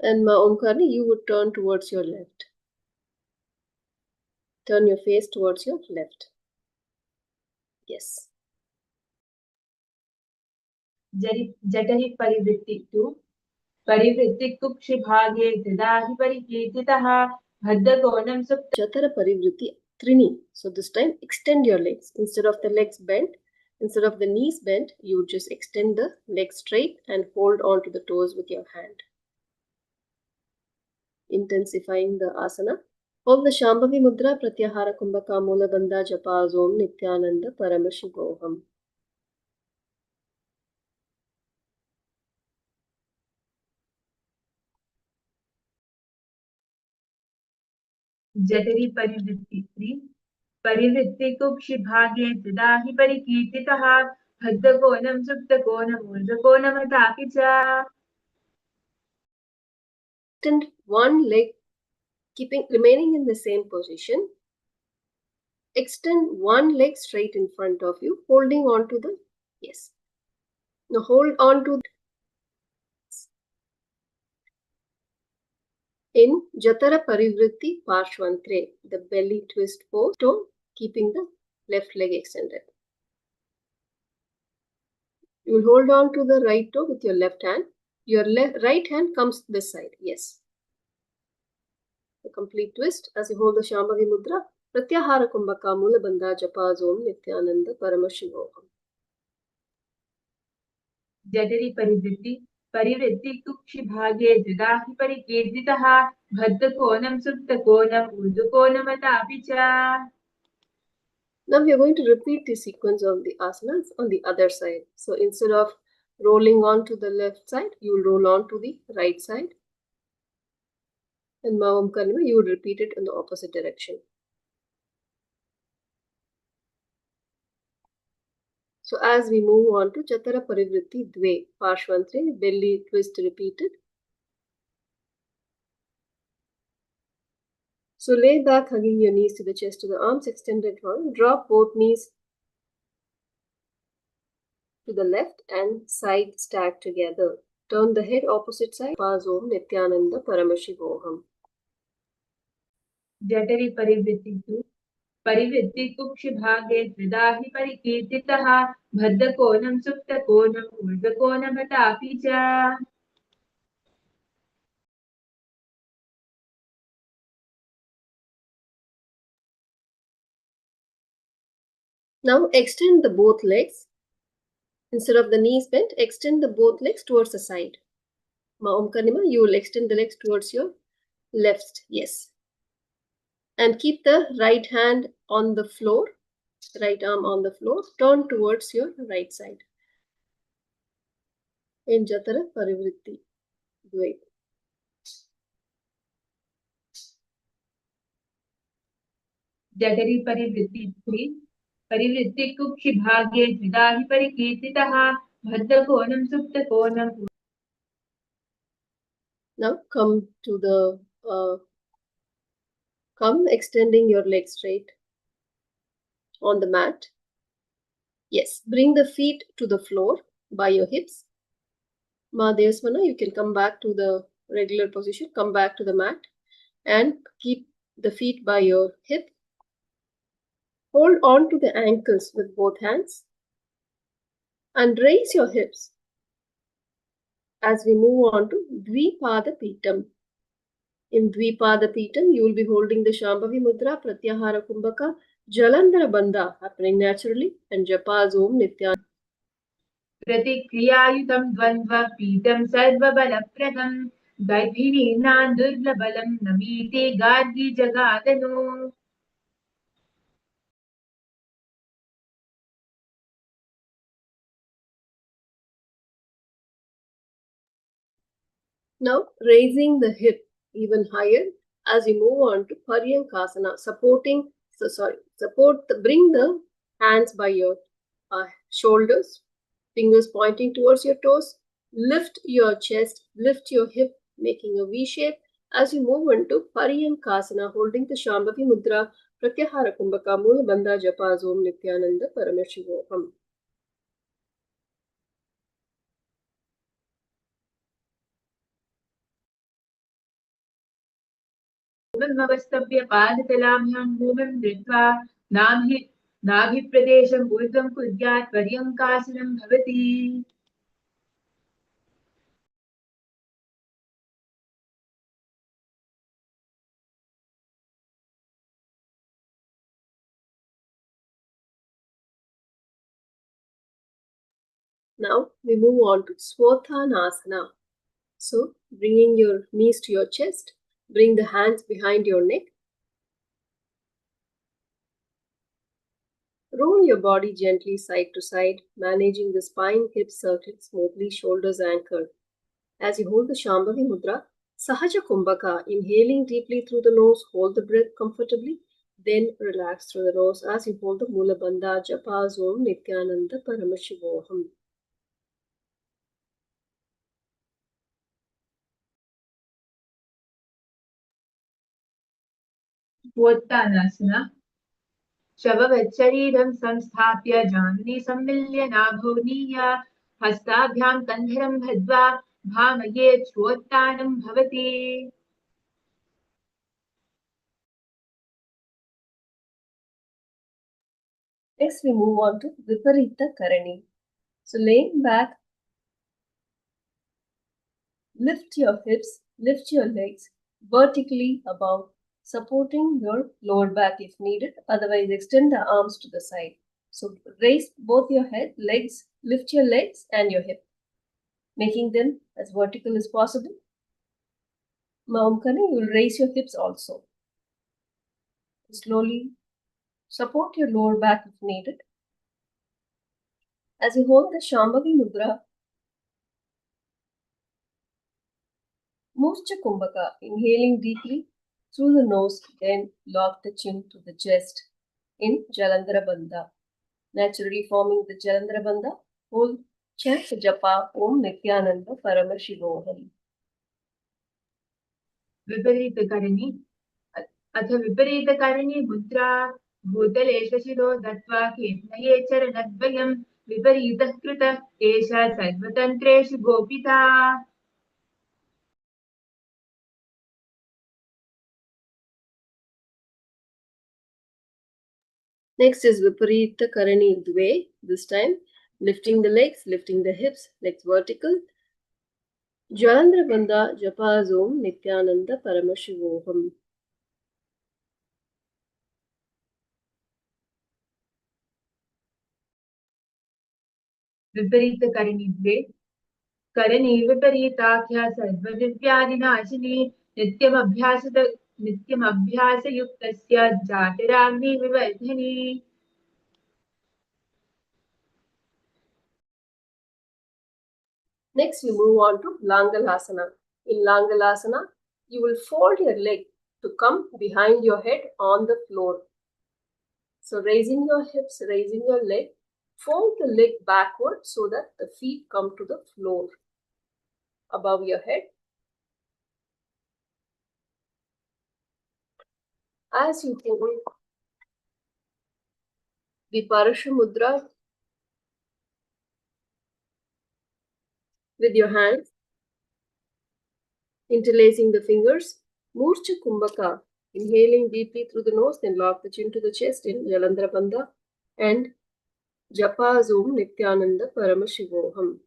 And Ma Omkarni, you would turn towards your left. Turn your face towards your left. Yes. Jatari parivritti 2. Parivritti kukshi bhage didahi parikirtitaha bhaddakonam supta. Jatara parivritti trini. So this time extend your legs. Instead of the legs bent, instead of the knees bent, you would just extend the legs straight and hold on to the toes with your hand. Intensifying the asana. Hold the Shambhavi Mudra, Pratyahara Kumbhaka, Mula Bandha, Japa, Om Nithyananda Paramashivoham. Jatari parivritti 3. Parivritti kukshi bhage didahi parikirtitaha bhaddakonam suptakonam urdhakonam atapicha. Extend one leg, remaining in the same position. Extend one leg straight in front of you, holding on to the, yes. Now hold on to, in Jatara Parivritti Parshvantre, the belly twist pose, keeping the left leg extended. You will hold on to the right toe with your left hand. Your right hand comes this side, yes. A complete twist as you hold the Shambhavi Mudra. Pratyahara Kumbhaka, Mula Bandha, Japa, Om Nithyananda Paramashivoham. Jatari parivritti kukshi bhage didahi parikirtitaha bhaddakonam suptakonam urdhakonam atapicha. Now we are going to repeat the sequence of the asanas on the other side. So instead of rolling on to the left side, you will roll on to the right side. And Mavam Karma, you would repeat it in the opposite direction. So as we move on to Jatara Parivritti Dve, Parshvantre, belly twist repeated. So lay back, hugging your knees to the chest, to the arms extended forward. Drop both knees to the left and side stack together. Turn the head opposite side. Pass Om Nithyananda Paramashivoham. Jatari parivritti 2. Parivritti kukshi bhage didahi parikirtitaha bhaddakonam suptakonam urdhakonam atapicha. Now extend the both legs. Instead of the knees bent, extend the both legs towards the side. Om Kanima, you will extend the legs towards your left, yes. And keep the right hand on the floor, right arm on the floor, turn towards your right side. In Jatara Parivritti Dve. Jatari parivritti 3. Parivritti kukshi bhage didahi parikirtitaha bhaddakonam suptakonam. Now come to the, come extending your legs straight on the mat. Yes, bring the feet to the floor by your hips. Mahadevasmana, you can come back to the regular position, come back to the mat and keep the feet by your hip. Hold on to the ankles with both hands and raise your hips as we move on to Dvipada Pitam. In Dvipada Pitam, you will be holding the Shambhavi Mudra, Pratyahara Kumbhaka, Jalandhara Bandha happening naturally and Japa Om Nithyananda. प्रतिक्रियायुतं द्वन्द्वपीतं सर्वबलप्रदं गर्भिणीनां दुर्लबलं नमीते Gargi जगादनो. Now raising the hip even higher as you move on to Paryankasana, bring the hands by your shoulders Fingers pointing towards your toes. Lift your chest, lift your hip, making a V shape as you move into Paryankasana, holding the Shambhavi Mudra, Pratyahara Kumbhaka, Mula Bandha Japa Om Nithyananda Paramashivoham. भूमिमवस्तभ्य पादतलाभ्यां भूमिं धृत्वा नाभिप्रदेशम् ऊर्ध्वं कुर्यात् पर्यङ्कासनं भवति. Now we move on to Swathanasana. So, bringing your knees to your chest, bring the hands behind your neck. Roll your body gently side to side, managing the spine, hips circling smoothly, shoulders anchored. As you hold the Shambhavi Mudra, Sahaja Kumbhaka, inhaling deeply through the nose, hold the breath comfortably, then relax through the nose as you hold the Mula Bandha Japa Om Nithyananda Paramashivoham. Swattanasana. शववच्छरीरं संस्थाप्य जानुनी सम्मिल्य नाभो नीय हस्ताभ्यां कन्धरं बद्ध्वा भामयेत् श्वोत्तानं भवति. Next, we move on to Viparita Karani. So, laying back, lift your hips, lift your legs vertically above, supporting your lower back if needed. Otherwise, extend the arms to the side. So, raise both your head, legs, lift your legs and your hip, making them as vertical as possible. Maumkani, you will raise your hips also. Slowly support your lower back if needed. As you hold the Shambhavi Mudra, Murcha Kumbhaka, inhaling deeply through the nose, then lock the chin to the chest in Jalandhara Bandha. Naturally forming the Jalandhara Bandha, hold chant Japa Om Nithyananda Paramashivoham. विपरीतकरणी अथ विपरीतकरणी मुद्रा भूतले शशिरो दत्त्वा केत्नये चरणद्वयं विपरीतः कृत एषा सर्वतन्त्रेषु गोपिता. Next is Viparita Karani Dve. This time, lifting the legs, lifting the hips, legs vertical. Jalandhara Bandha Japa Om Nithyananda Paramashivoham. विपरीतकरणी द्वे करणी विपरीताख्या सर्वदिव्यादिनाशिनी नित्यमभ्यासयुक्तस्य जातिराग्नि विवर्धिनी. Next, we move on to Langalasana. In Langalasana, you will fold your leg to come behind your head on the floor. So, raising your hips, raising your leg, fold the leg backward so that the feet come to the floor above your head. As you hold the Parashu Mudra with your hands, interlacing the fingers, Murcha Kumbhaka, inhaling deeply through the nose, then lock the chin to the chest in Jalandhara Bandha and Japa Om Nithyananda Paramashivoham.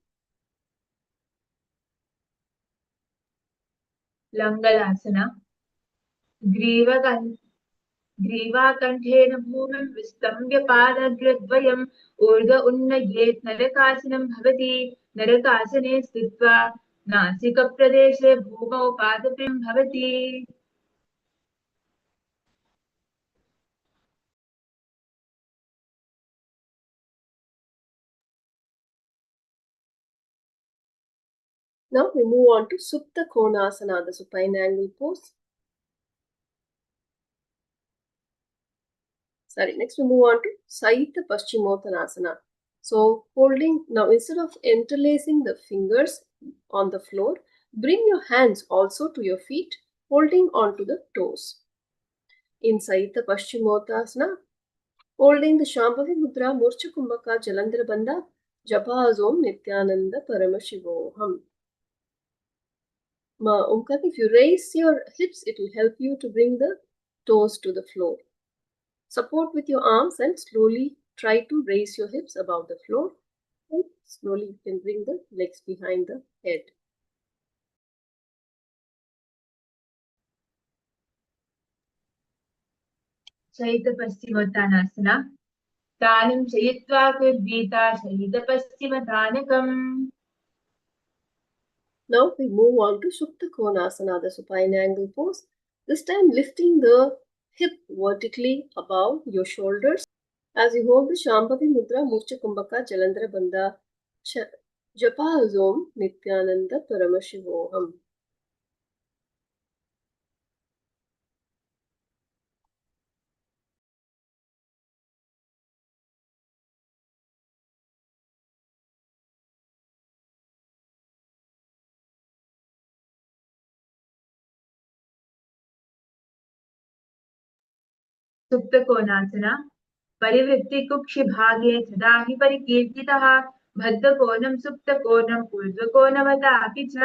लङ्गलासना ग्रीवाकण्ठेन भूमिं विस्तम्य पादग्रद्वयम् ऊर्ध्व उन्नयेत् नरकासनं भवति. नरकासने स्थित्वा नासिकप्रदेशे भूमौ पादप्रियं भवति. Now we move on to Supta Konasana, the supine angle pose. Next we move on to Saita Paschimottanasana. So holding, now instead of interlacing the fingers on the floor, bring your hands also to your feet, holding onto the toes. Inside the Paschimottanasana, holding the Shambhavi Mudra, Murcha Kumbhaka, Jalandhara Bandha, Japa Om Nithyananda Paramashivoham. Omkar, if you raise your hips, it will help you to bring the toes to the floor. Support with your arms and slowly try to raise your hips above the floor. And slowly you can bring the legs behind the head. Shaita-Paschimottanasana. Tanam Shayitva Kurvita Shaita-Paschimottanakam. Now we move on to Supta Konasana, the supine angle pose. This time lifting the hip vertically above your shoulders. As you hold the Shambhavi Mudra, Murcha Kumbhaka, Jalandhara Bandha, Japa Om Nithyananda Paramashivoham. सुप्तकोणासना परिवृत्तिकुक्षिभागे सदा हि परिकीर्तितः बद्धकोणं सुप्तकोणं ऊर्ध्वकोणवतापि च.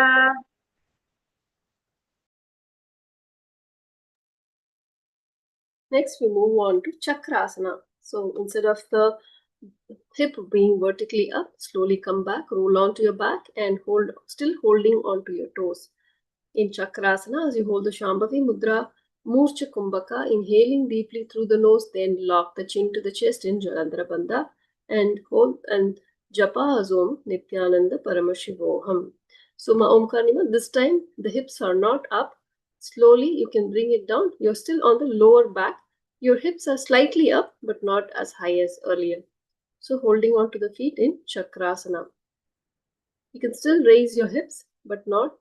Next, we move on to Chakrasana. So instead of the hip being vertically up, slowly come back, roll onto your back and hold, still holding onto your toes. In Chakrasana, as you hold the Shambhavi Mudra, Murcha Kumbhaka, inhaling deeply through the nose, then lock the chin to the chest in Jalandhara Bandha and hold and Japa Om Nithyananda Paramashivoham. So Omkarnima, this time the hips are not up. Slowly you can bring it down. You're still on the lower back. Your hips are slightly up but not as high as earlier. So holding on to the feet in Chakrasana. You can still raise your hips but not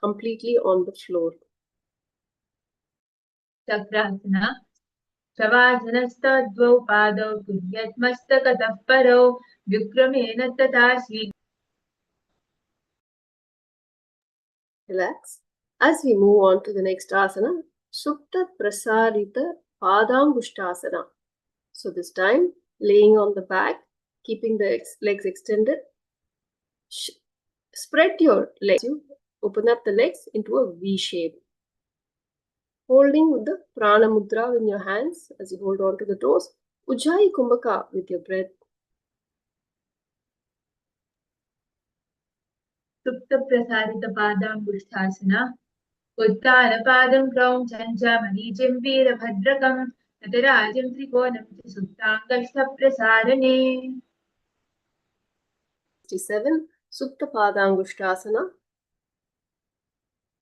completely on the floor. Chakrasana. शवासनस्तद्वौ पादौ कुर्यन्मस्तकतः परौ विक्रमेण तथा Relax. As we move on to the next asana, Supta Prasarita Padangusthasana. So this time, laying on the back, keeping the legs extended. Spread your legs. You open up the legs into a V shape. Holding with the Prana Mudra in your hands as you hold on to the toes. Ujjayi Kumbhaka with your breath. सुप्तप्रसारितपादाङ्गुष्ठासना उत्तानपादं क्रौञ्चं च मरीचिं वीरभद्रकं नटराजं त्रिकोणं च सुप्ताङ्गस्थप्रसारणे. 67. Supta Padangusthasana.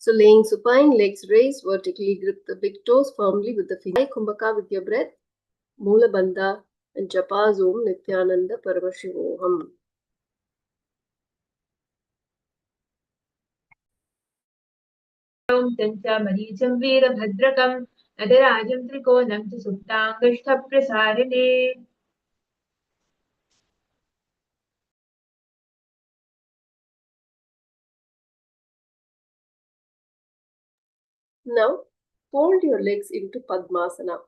So laying supine, legs raised, vertically grip the big toes firmly with the finger. Kumbhaka with your breath. Mula Bandha and Japa Om Nithyananda Paramashivoham. क्रौञ्चं च मरीचं वीरभद्रकं नटराजं त्रिकोणं च सुप्ताङ्गस्थप्रसारणे. Now, fold your legs into Padmasana.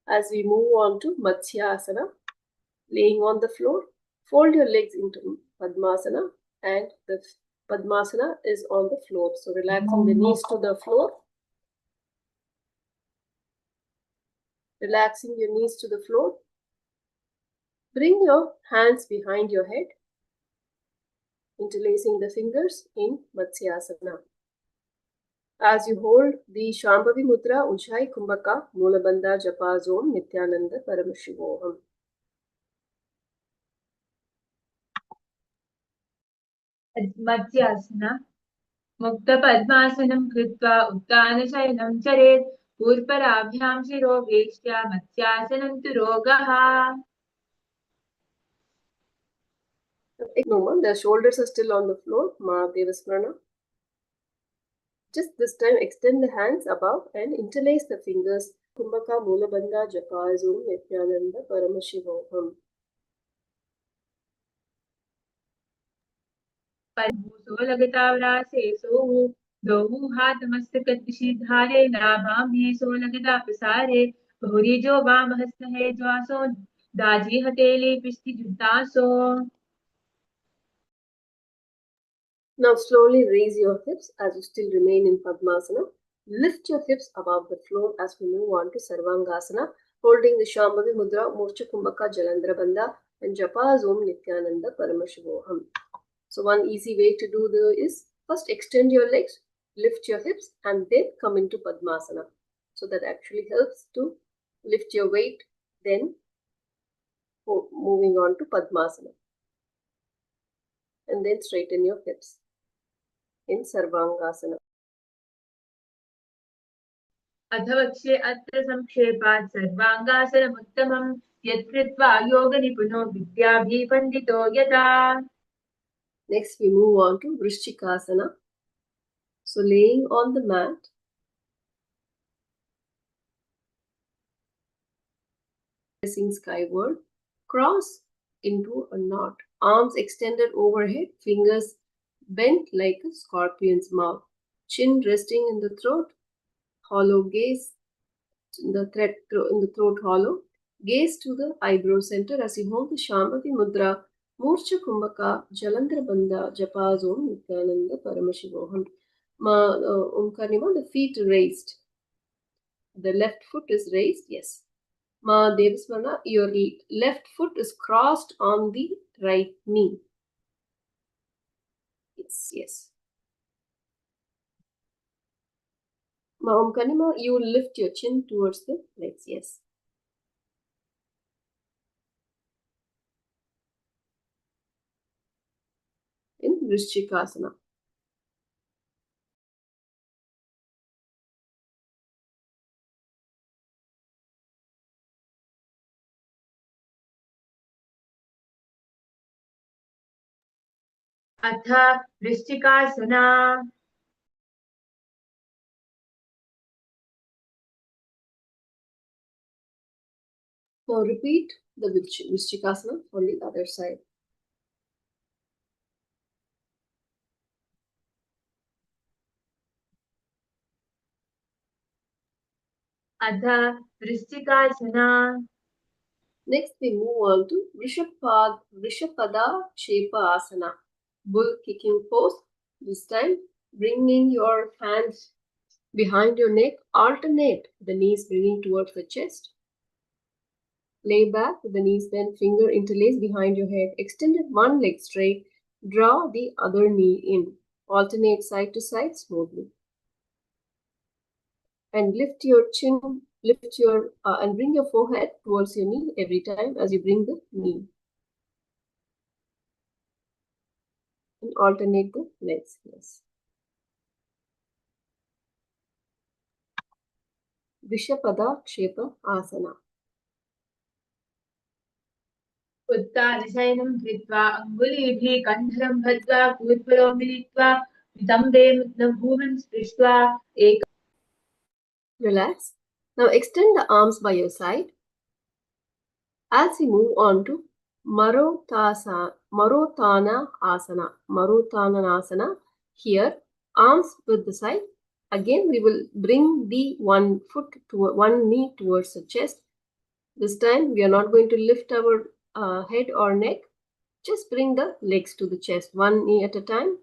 As we move on to Matsyasana, laying on the floor, fold your legs into Padmasana and the Padmasana is on the floor. So relaxing the knees to the floor. Relaxing your knees to the floor. Bring your hands behind your head, interlacing the fingers in Matsyasana. As you hold the Shambhavi Mudra, Ujjayi Kumbhaka, Mula Bandha, Japa Om Nithyananda Paramashivoham. मत्स्यासना मुक्तपद्मासनं कृत्वा उत्तानशयनं चरेत् पूर्पराभ्यां शिरो वेष्ट्या मत्स्यासनं तु रोगः. No, the shoulders are still on the floor. Mahadevasmrana. Just this time, extend the hands above and interlace the fingers. Kumbhaka Mula Bandha Japa Om Nithyananda Paramashivoham. परभूसो लगतावरासे सोहु दोहु हाथ मस्तक दिशि धारे नाभाम भी सो लगता प्रसारे बहुरी जो वाम हस्त है ज्वासो दाजी हथेली पिष्टि जुतासो. Now slowly raise your hips as you still remain in Padmasana. Lift your hips above the floor as we move on to Sarvangasana, holding the Shambhavi Mudra, Murcha Kumbhaka Jalandhara Bandha, and Japas Om Nithyananda Paramashivoham. So one easy way to do this is first extend your legs, lift your hips, and then come into Padmasana. So that actually helps to lift your weight, then moving on to Padmasana. And then straighten your hips in Sarvangasana. अथवक्षे अत्र संक्षेपात् सर्वाङ्गासनमुत्तमं यत्कृत्वा योगनिपुनो विद्याभिपण्डितो यथा. Next we move on to Vrishchikasana. So laying on the mat, facing skyward, cross into a knot, arms extended overhead, fingers bent like a scorpion's mouth, chin resting in the throat, hollow gaze in the throat hollow, gaze to the eyebrow center as you hold the Shambhavi Mudra, Murcha Kumbhaka, Jalandhara Bandha, Japas Om Nithyananda Paramashivoham. Omkarnima, the feet raised. The left foot is raised, yes. Ma Devasmana, your left foot is crossed on the right knee. Yes. Ma Omkarnima, you lift your chin towards the legs, yes. In Vrishchikasana. अथ वृश्चिकासना. Now repeat the Vrishchikasana on the other side. अथ वृश्चिकासना. Next we move on to Vrishapada Shepa Asana, bull kicking pose. This time bringing your hands behind your neck, alternate the knees bringing towards the chest. Lay back with the knees bent, finger interlace behind your head, extended one leg straight, draw the other knee in, alternate side to side smoothly. And lift your chin, and bring your forehead towards your knee every time as you bring the knee. And alternate the legs, yes. Vishapada Kshepa Asana. उत्तानशयनं कृत्वा अङ्गुलीभिः कण्ठरं बद्ध्वा कूर्परो मिलित्वा वितम्बे भूमिं स्पृष्ट्वा एक. Relax. Now extend the arms by your side. As we move on to Marotana Asana. Here, arms with the side. Again, we will bring the one knee towards the chest. This time, we are not going to lift our head or neck. Just bring the legs to the chest, one knee at a time.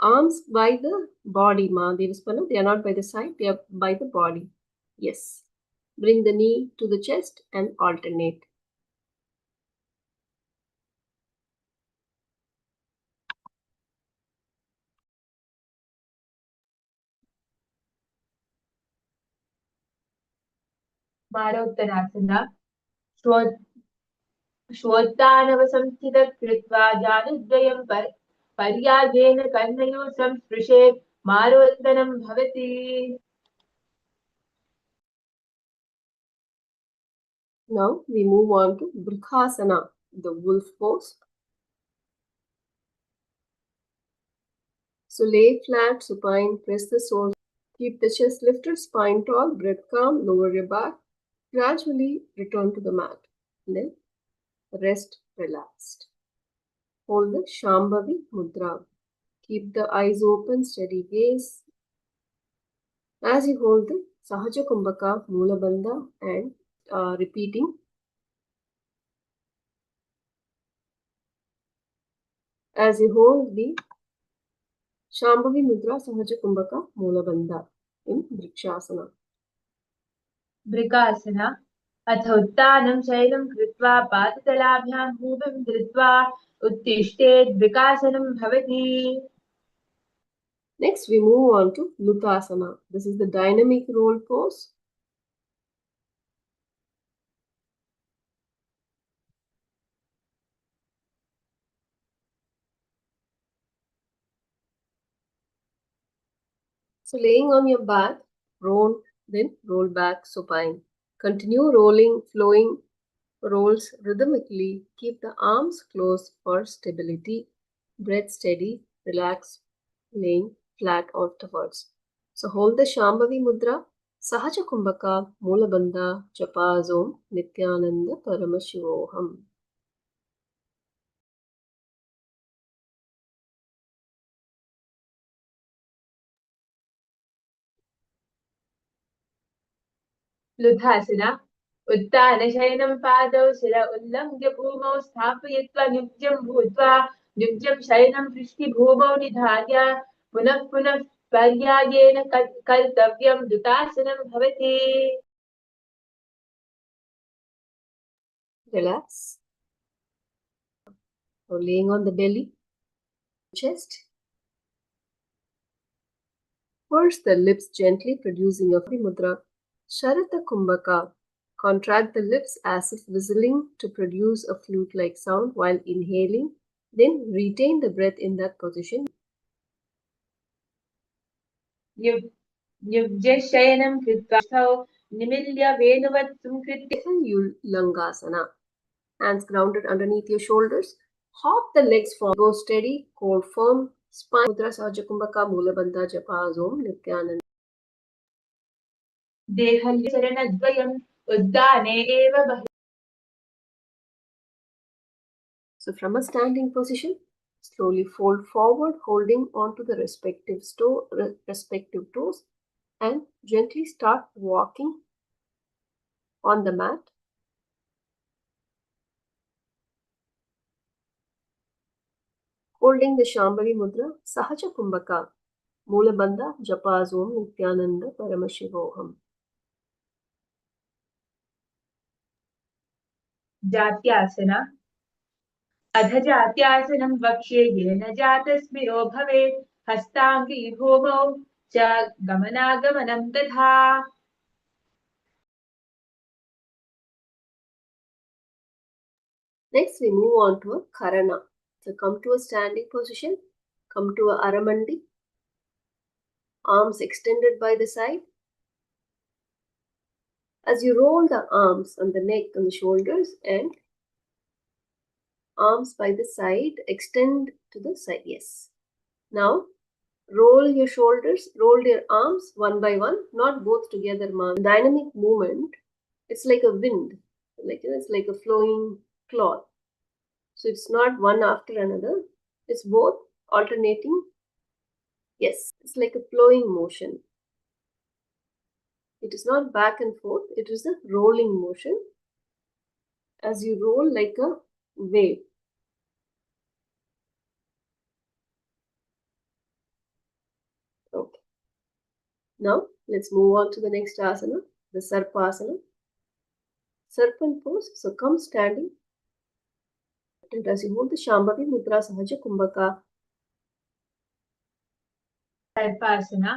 Arms by the body, Ma Devaspana. They are not by the side, they are by the body. Yes. Bring the knee to the chest and alternate. बालोत्तरासना. श्वोत्तानवसंस्थितः कृत्वा जानुद्वयं पर्यायेन कर्णयोः संस्पृशेत् मारोत्तनं भवति. Now we move on to Brikhasana, the wolf pose. So lay flat, supine, press the soles, keep the chest lifted, spine tall, breath calm, lower your back. Gradually return to the mat. And then rest relaxed. Hold the Shambhavi Mudra. Keep the eyes open, steady gaze. As you hold the Sahaja Kumbhaka Mula Bandha and repeating. As you hold the Shambhavi Mudra Sahaja Kumbhaka Mula Bandha in Vrikshasana. Vrikasana. अथ उत्तानं शैलं कृत्वा पादतलाभ्यां भूमिं धृत्वा उत्तिष्ठेत् विकासनं भवति. Next, we move on to Lutasana. This is the dynamic roll pose. So, laying on your back, roll, then roll back supine. Continue rolling, flowing rolls rhythmically. Keep the arms closed for stability. Breath steady, relax, laying flat afterwards. So hold the Shambhavi Mudra, Sahaja Kumbhaka, Mula Bandha, Japazom, Nithyananda Paramashivoham. लुधासना. उत्तानशयनं पादौ शिर उल्लङ्घ्य भूमौ स्थापयित्वा नित्यं भूत्वा नित्यं शयनं पृष्ठभूमौ निधाय पुनः पुनः पर्यायेन कर्तव्यं लुतासनं भवति. Relax. So laying on the belly, chest. Purse the lips gently, producing a mudra. Sharata Kumbhaka. Contract the lips as if whistling to produce a flute-like sound while inhaling. Then retain the breath in that position. युज्यशयनं कृत्वा निमील्य वेणुवत् संकृत्य Langasana. Hands grounded underneath your shoulders. Hop the legs forward. Go steady, core firm. Spine Mudra Sahaja Kumbhaka Mula Bandha Japa Om Nithyananda. देहल्यचरणद्वयम् उद्दाने एव बहि. So from a standing position, slowly fold forward, holding onto the respective toes, and gently start walking on the mat. Holding the Shambhavi Mudra, Sahaja Kumbhaka, Mula Bandha, Japa Om Nithyananda Paramashivoham. जात्यासना. अधजात्यासनं वक्ष्ये येन जातस्मिरो भवेत् हस्ताङ्गी भूमौ च गमनागमनं तथा. Next, we move on to a Karana. So come to a standing position, come to a Aramandi, arms extended by the side. As you roll the arms on the neck and the shoulders and arms by the side, extend to the side. Yes. Now, roll your shoulders, roll your arms one by one, not both together. Dynamic movement, it's like a wind, it's like a flowing cloth. So it's not one after another, it's both alternating. Yes, it's like a flowing motion. It is not back and forth, it is a rolling motion. As you roll like a wave. Okay. Now, let's move on to the next asana, the Sarpasana. Serpent pose. So come standing. And as you hold the Shambhavi Mudra Sahaja Kumbhaka. सर्पासना.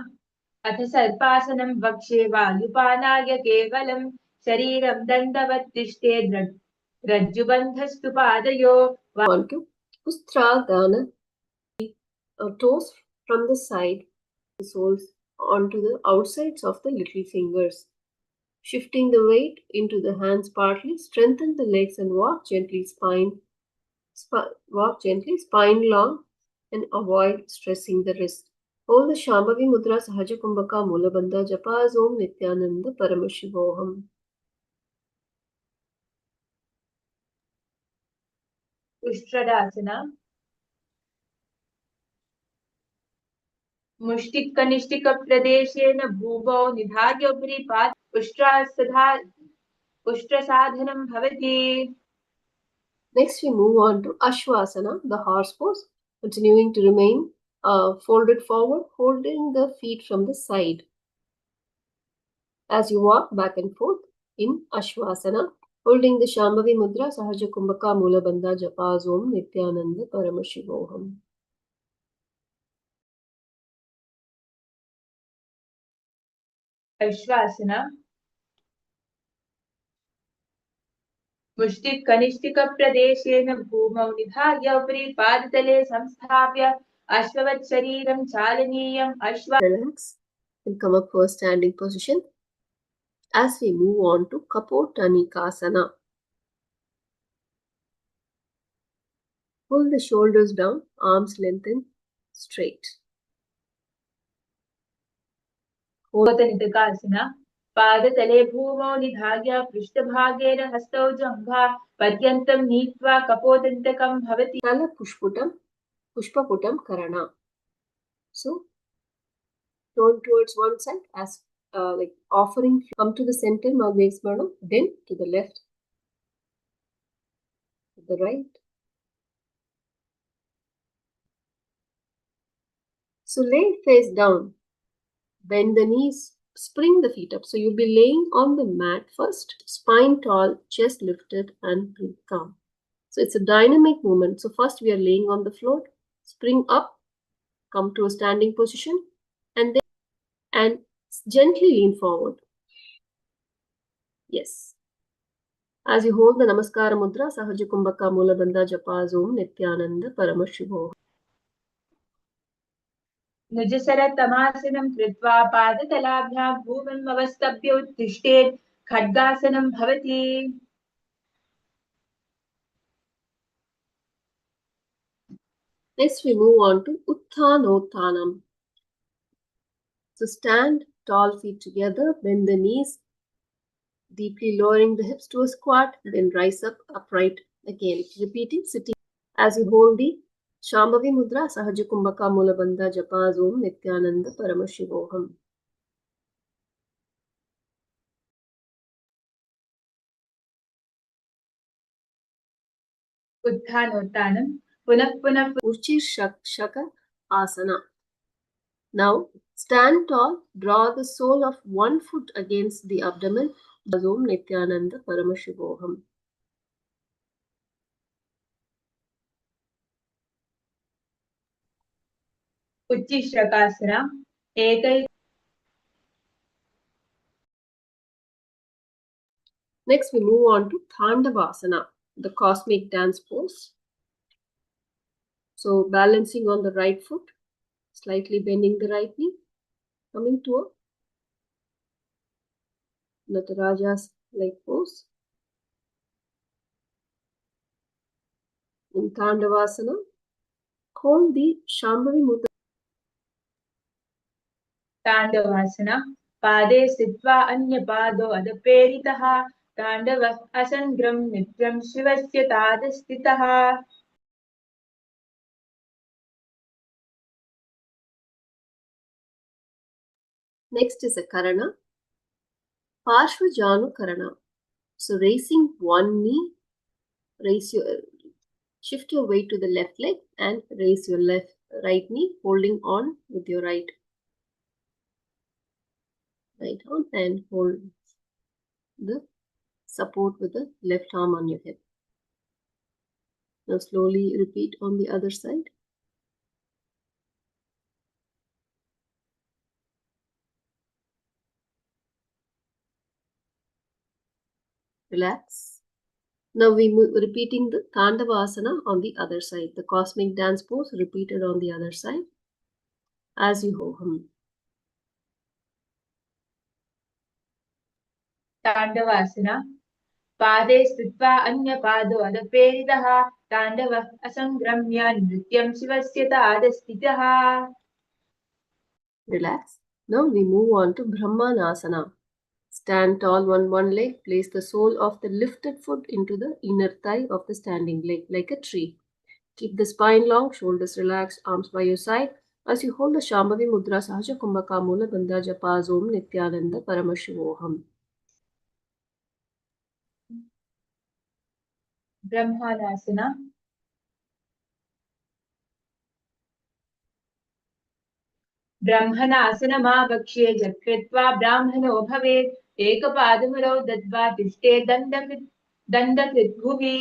अथ सर्पासनं वक्ष्ये वायुपानाय केवलं शरीरं दण्डवत् तिष्ठेत् रज्जुबन्धस्तु पादयो. On to Ustragana. Toes from the side, the soles onto the outsides of the little fingers. Shifting the weight into the hands partly, strengthen the legs and walk gently spine long and avoid stressing the wrist. Hold the Shambhavi Mudra Sahaja Kumbhaka Mula Bandha Japa Om Nithyananda Paramashivoham. उष्ट्रदासना. मुष्टिकनिष्टिकप्रदेशेन भूमौ निधार्योपरि पाद उष्ट्रसाधनं भवति. Next, we move on to Ashwasana, the horse pose, continuing to remain folded forward, holding the feet from the side. As you walk back and forth in Ashwasana, holding the Shambhavi Mudra, Sahaja Kumbhaka Mula Bandha Japa Om Nithyananda Paramashivoham. Ashwasana. मुष्टिकनिष्टिकप्रदेशेन भूमौ निधार्य उपरि पादतले संस्थाप्य अश्ववत् शरीरं चालनीयम्. Relax and come up for a standing position. As we move on to Kapotanikasana. Pull the shoulders down, arms lengthen straight. Kapotanikasana. पादतले भूमौ निधार्य पृष्ठभागेन हस्तौ जङ्घा पर्यन्तं नीत्वा कपोतन्तकं भवति. Kala Pushpaputam Karana. So, turn towards one side as like offering. Come to the center, Magnesmarna, then to the left, to the right. So, lay face down, bend the knees, spring the feet up. So, you'll be laying on the mat first, spine tall, chest lifted, and breathe calm. So, it's a dynamic movement. So, first we are laying on the floor, spring up, come to a standing position, and gently lean forward. Yes. As you hold the Namaskara Mudra, Sahaja Kumbhaka Mula Bandha Japa Om Nithyananda Paramashivoham. निजसरतमासनं कृत्वा पादतलाभ्यां भूमिम् अवस्तभ्य उत्तिष्ठेत्. खड्गासनं भवति. Next, we move on to Uttanottanam. So stand tall, feet together, bend the knees, deeply lowering the hips to a squat, then rise up upright again. Repeating, sitting. As you hold the Shambhavi Mudra, Sahaja Kumbhaka Mula Bandha Japa Om Nithyananda Paramashivoham. उत्थानोत्थानं पुनः पुनः. Shaka Asana. Now, stand tall, draw the sole of one foot against the abdomen. Om Nithyananda Paramashivoham. उच्चिश्रकासना. Next, we move on to Thandavasana, the cosmic dance pose. So, balancing on the right foot, slightly bending the right knee, coming to a Nataraja's like pose. In Thandavasana, hold the Shambhavi Mudra. ताण्डवासना. पादे स्थित्वा अन्यपादो अधपेरितः. ताण्डवः असङ्ग्रं नित्यं शिवस्य तादस्थितः. Next is a Karana, Parshvajanu Karana. So, raising one knee, shift your weight to the left leg and raise your right knee, holding on with your right arm and hold the support with the left arm on your hip. Now slowly repeat on the other side. Relax. Now we move repeating the Tandavasana on the other side. The cosmic dance pose repeated on the other side. As you ho hum. ताण्डवासना. पादे स्थित्वा अन्यपादो अधपेरितः. ताण्डवः असङ्ग्रम्य नृत्यं शिवस्य तादस्थितः. Relax. Now we move on to Brahmanasana. Stand tall on one leg. Place the sole of the lifted foot into the inner thigh of the standing leg like a tree. Keep the spine long, shoulders relaxed, arms by your side. As you hold the Shambhavi Mudra, Sahaja Kumbhaka Mula Bandha Japas Om Nithyananda Paramashivoham. Brahmanasana. ब्रह्मणासनमावक्ष्ये जत्कृत्वा ब्राह्मणो भवेत् एकपादमुरौ दत्वा तिष्ठे दण्डकृद्भुवि.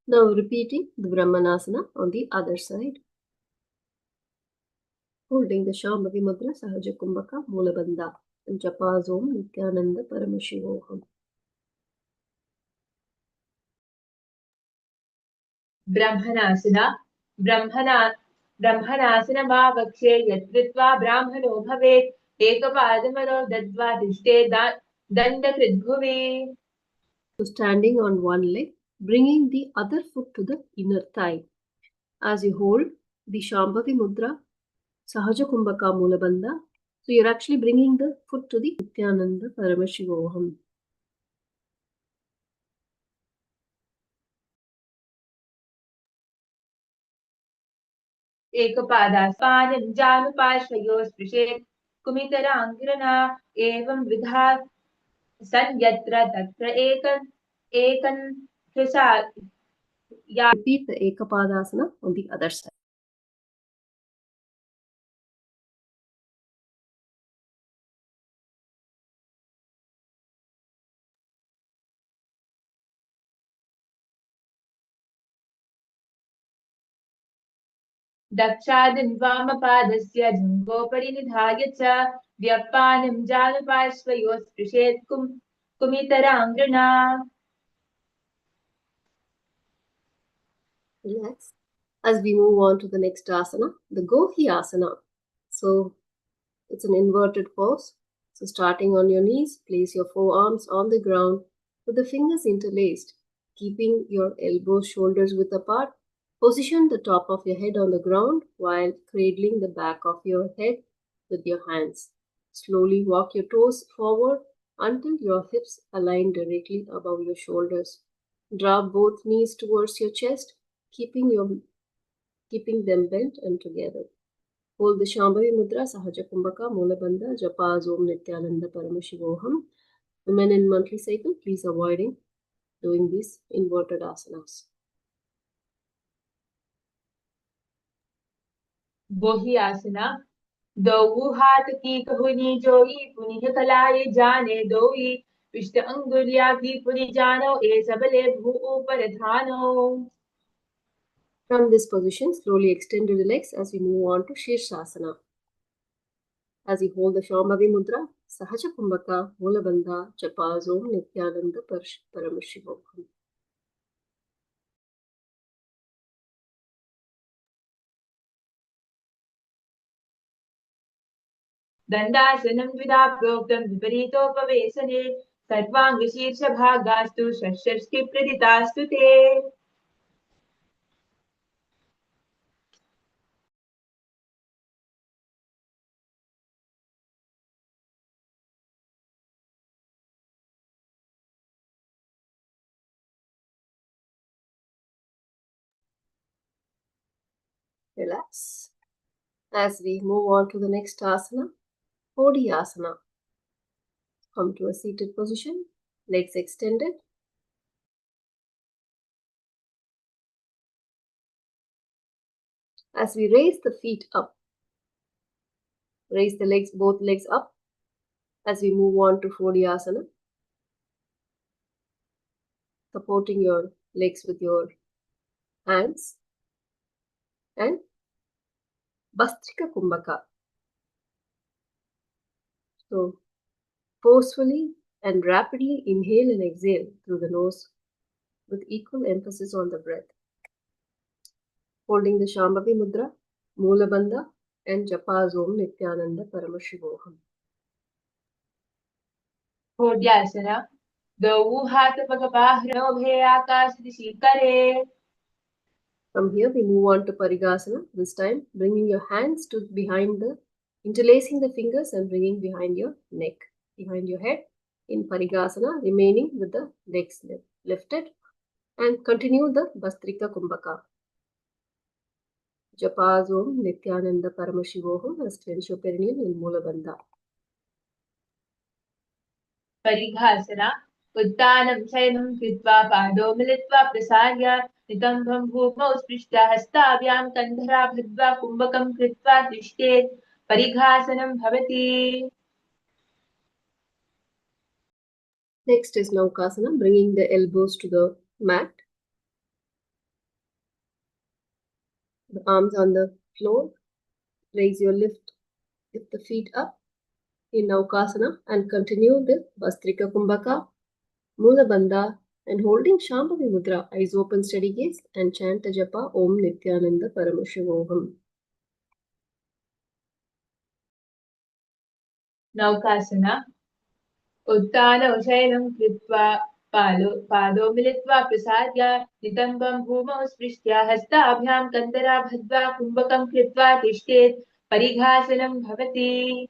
Now repeating the Brahmanasana on the other side. Holding the Shambhavi Mudra, Sahaja Kumbhaka Mula Bandha and Japas Om Nithyananda Paramashivoham. ब्रह्मणासना. ब्रह्मणासनमावक्ष्ये यत्कृत्वा ब्राह्मणो भवेत् एकपादमुरौ दत्वा तिष्ठे दण्डकृद्भुवि. So standing on one leg, bringing the other foot to the inner thigh. As you hold the Shambhavi Mudra, Sahaja Kumbhaka Mula Bandha, so you're actually bringing the foot to the Nithyananda Paramashivoham. एकपादास्पानं जानुपाश्वयोः स्पृशेत् कुमितराङ्गिरना एवं विधा सन्यत्र तत्र एकन्थृसा. Repeat the Ekapadasana on the other side. दक्षादिन् वामपादस्य जङ्घोपरि निधाय च व्यपानं जानुपार्श्वयोः स्पृशेत् कुमितराङ्गिणा. Relax. As we move on to the next asana, the Gohi Asana. So it's an inverted pose. So starting on your knees, place your forearms on the ground with the fingers interlaced, keeping your elbows, shoulders width apart. Position the top of your head on the ground while cradling the back of your head with your hands. Slowly walk your toes forward until your hips align directly above your shoulders. Drop both knees towards your chest, keeping them bent and together. Hold the Shambhavi Mudra, Sahaja Kumbhaka, Mula Bandha, Japas Om Nithyananda Paramashivoham. Women in monthly cycle, please avoiding doing these inverted asanas. गोही आसना. दो हाथ की कहुनी जोई पुनिह कलाए जाने दोई विष्ट अंगुलिया की पुनि जानो ए सबले भू ऊपर धानो. From this position, slowly extend your legs as we move on to Shirshasana. As you hold the Shambhavi Mudra, Sahaja Kumbhaka, Mula Bandha, Japas Om Nithyananda Paramashivoham. दण्डासनं द्विधा प्रोक्तं विपरीतोपवेशने सर्वाङ्गशीर्षभागास्तु षष्ठिप्रदितास्तु ते. Relax. As we move on to the next asana, Asana. Come to a seated position, legs extended. As we raise the feet up, raise the legs, both legs up. As we move on to Asana, supporting your legs with your hands, and Bastrika Kumbhaka. So forcefully and rapidly inhale and exhale through the nose with equal emphasis on the breath. Holding the Shambhavi Mudra, Mula Bandha and Japas Om Nithyananda Paramashivoham. होड्यासना. दो हाथ पग बाह्रो भे आकाश दिशि करे. From here we move on to Parigasana, this time bringing your hands to behind interlacing the fingers and bringing behind your neck, behind your head in Parigasana, remaining with the legs lifted. and continue the Bastrika Kumbhaka. Japas Om Nithyananda Paramashivoham as clench your perineum in Mula Bandha. परिघासना उत्तानं शयनं कृत्वा पादौ मिलित्वा प्रसार्य नितम्बं भूमौ स्पृष्ट्या हस्ताभ्यां कन्धराभद्वा कुम्भकं कृत्वा तिष्ठेत् परिघासनं भवति. Next is Naukasana, bringing the elbows to the mat. The arms on the floor. Raise your lift the feet up in Naukasana and continue the Bastrika Kumbhaka, Mula Bandha, and holding Shambhavi Mudra, eyes open, steady gaze, and chant the japa Om Nithyananda Paramashivoham. Naukasana उत्तानं शयनं कृत्वा पादौ मिलित्वा प्रसाद्य नितम्बं भूमौ स्पृष्ट्या हस्ताभ्यां कन्दराभद्वा कुम्भकं कृत्वा तिष्ठेत् परिघासनं भवति.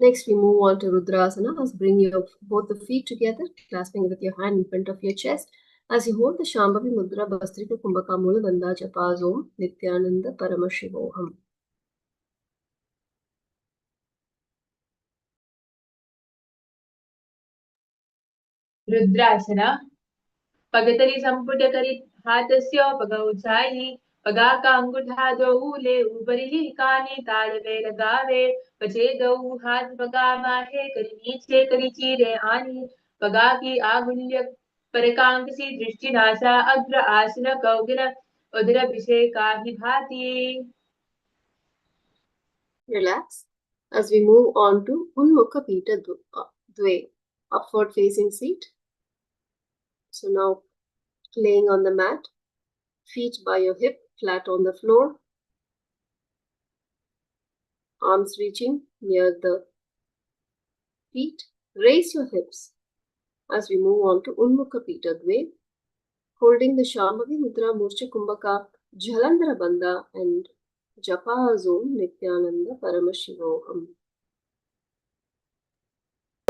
Next, we move on to Rudrasana. Bring your both the feet together, clasping with your hand in front of your chest. As you hold the Shambhavi Mudra, Bastrika Kumbhaka Mula Bandha Japas Om Nithyananda Paramashivoham. रुद्रासना पगतरि संपुटकरि हातस्य पगौछायि पगाकांगुठादौ ले उपरि कानि ताड़वे लगावे पछेदौ हाथ पगामाहे करि नीचे करि चीरे आनी पगा की आगुल्य परकांकसी दृष्टिनाशा अग्र आसन कौगिन उदराभिषेका हि भाति. Relax as we move on to Unmukha Pita Dve, upward facing seat. So now laying on the mat, feet by your hip, flat on the floor, arms reaching near the feet. Raise your hips as we move on to Unmukha Pita Dve, holding the Shambhavi Mudra Murcha Kumbhaka Jalandhara Bandha and Japa Om Nithyananda Paramashivoham.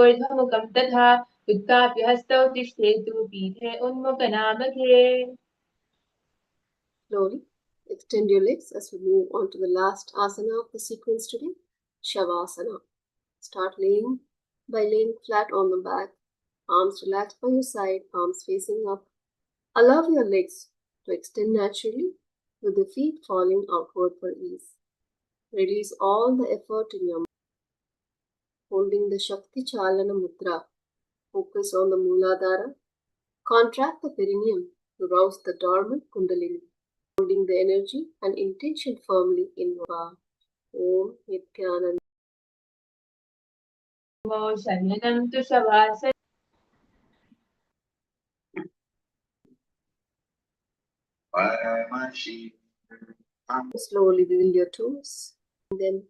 ऊर्ध्वमुखं तथा उत्थाप्य हस्तौ तिष्ठेतु पीठे उन्मुखनामके. Slowly extend your legs as we move on to the last asana of the sequence today, Shavasana. Start by laying flat on the back, arms relaxed by your side, palms facing up. Allow your legs to extend naturally with the feet falling outward for ease. Release all the effort in your mind. Holding the Shakti Chalana Mudra, focus on the Mooladhara. Contract the perineum to rouse the dormant Kundalini. Holding the energy and intention firmly in Om Nithyananda. Shanyanam tu Shavasana. Slowly wiggle your toes, and then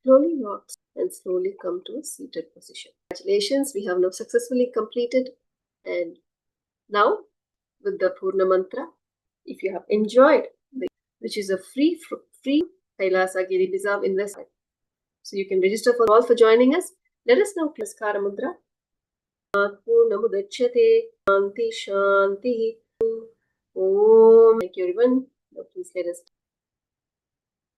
slowly rock and slowly come to a seated position. Congratulations, we have now successfully completed. And now, with the Purna Mantra, if you have enjoyed which is a free Kailasa Giri Bizarre investment. So you can register for all for joining us. Let us know. Namaskara Mudra. Purnamudachyate. Shanti Shanti. Om. Thank you everyone. Now please let us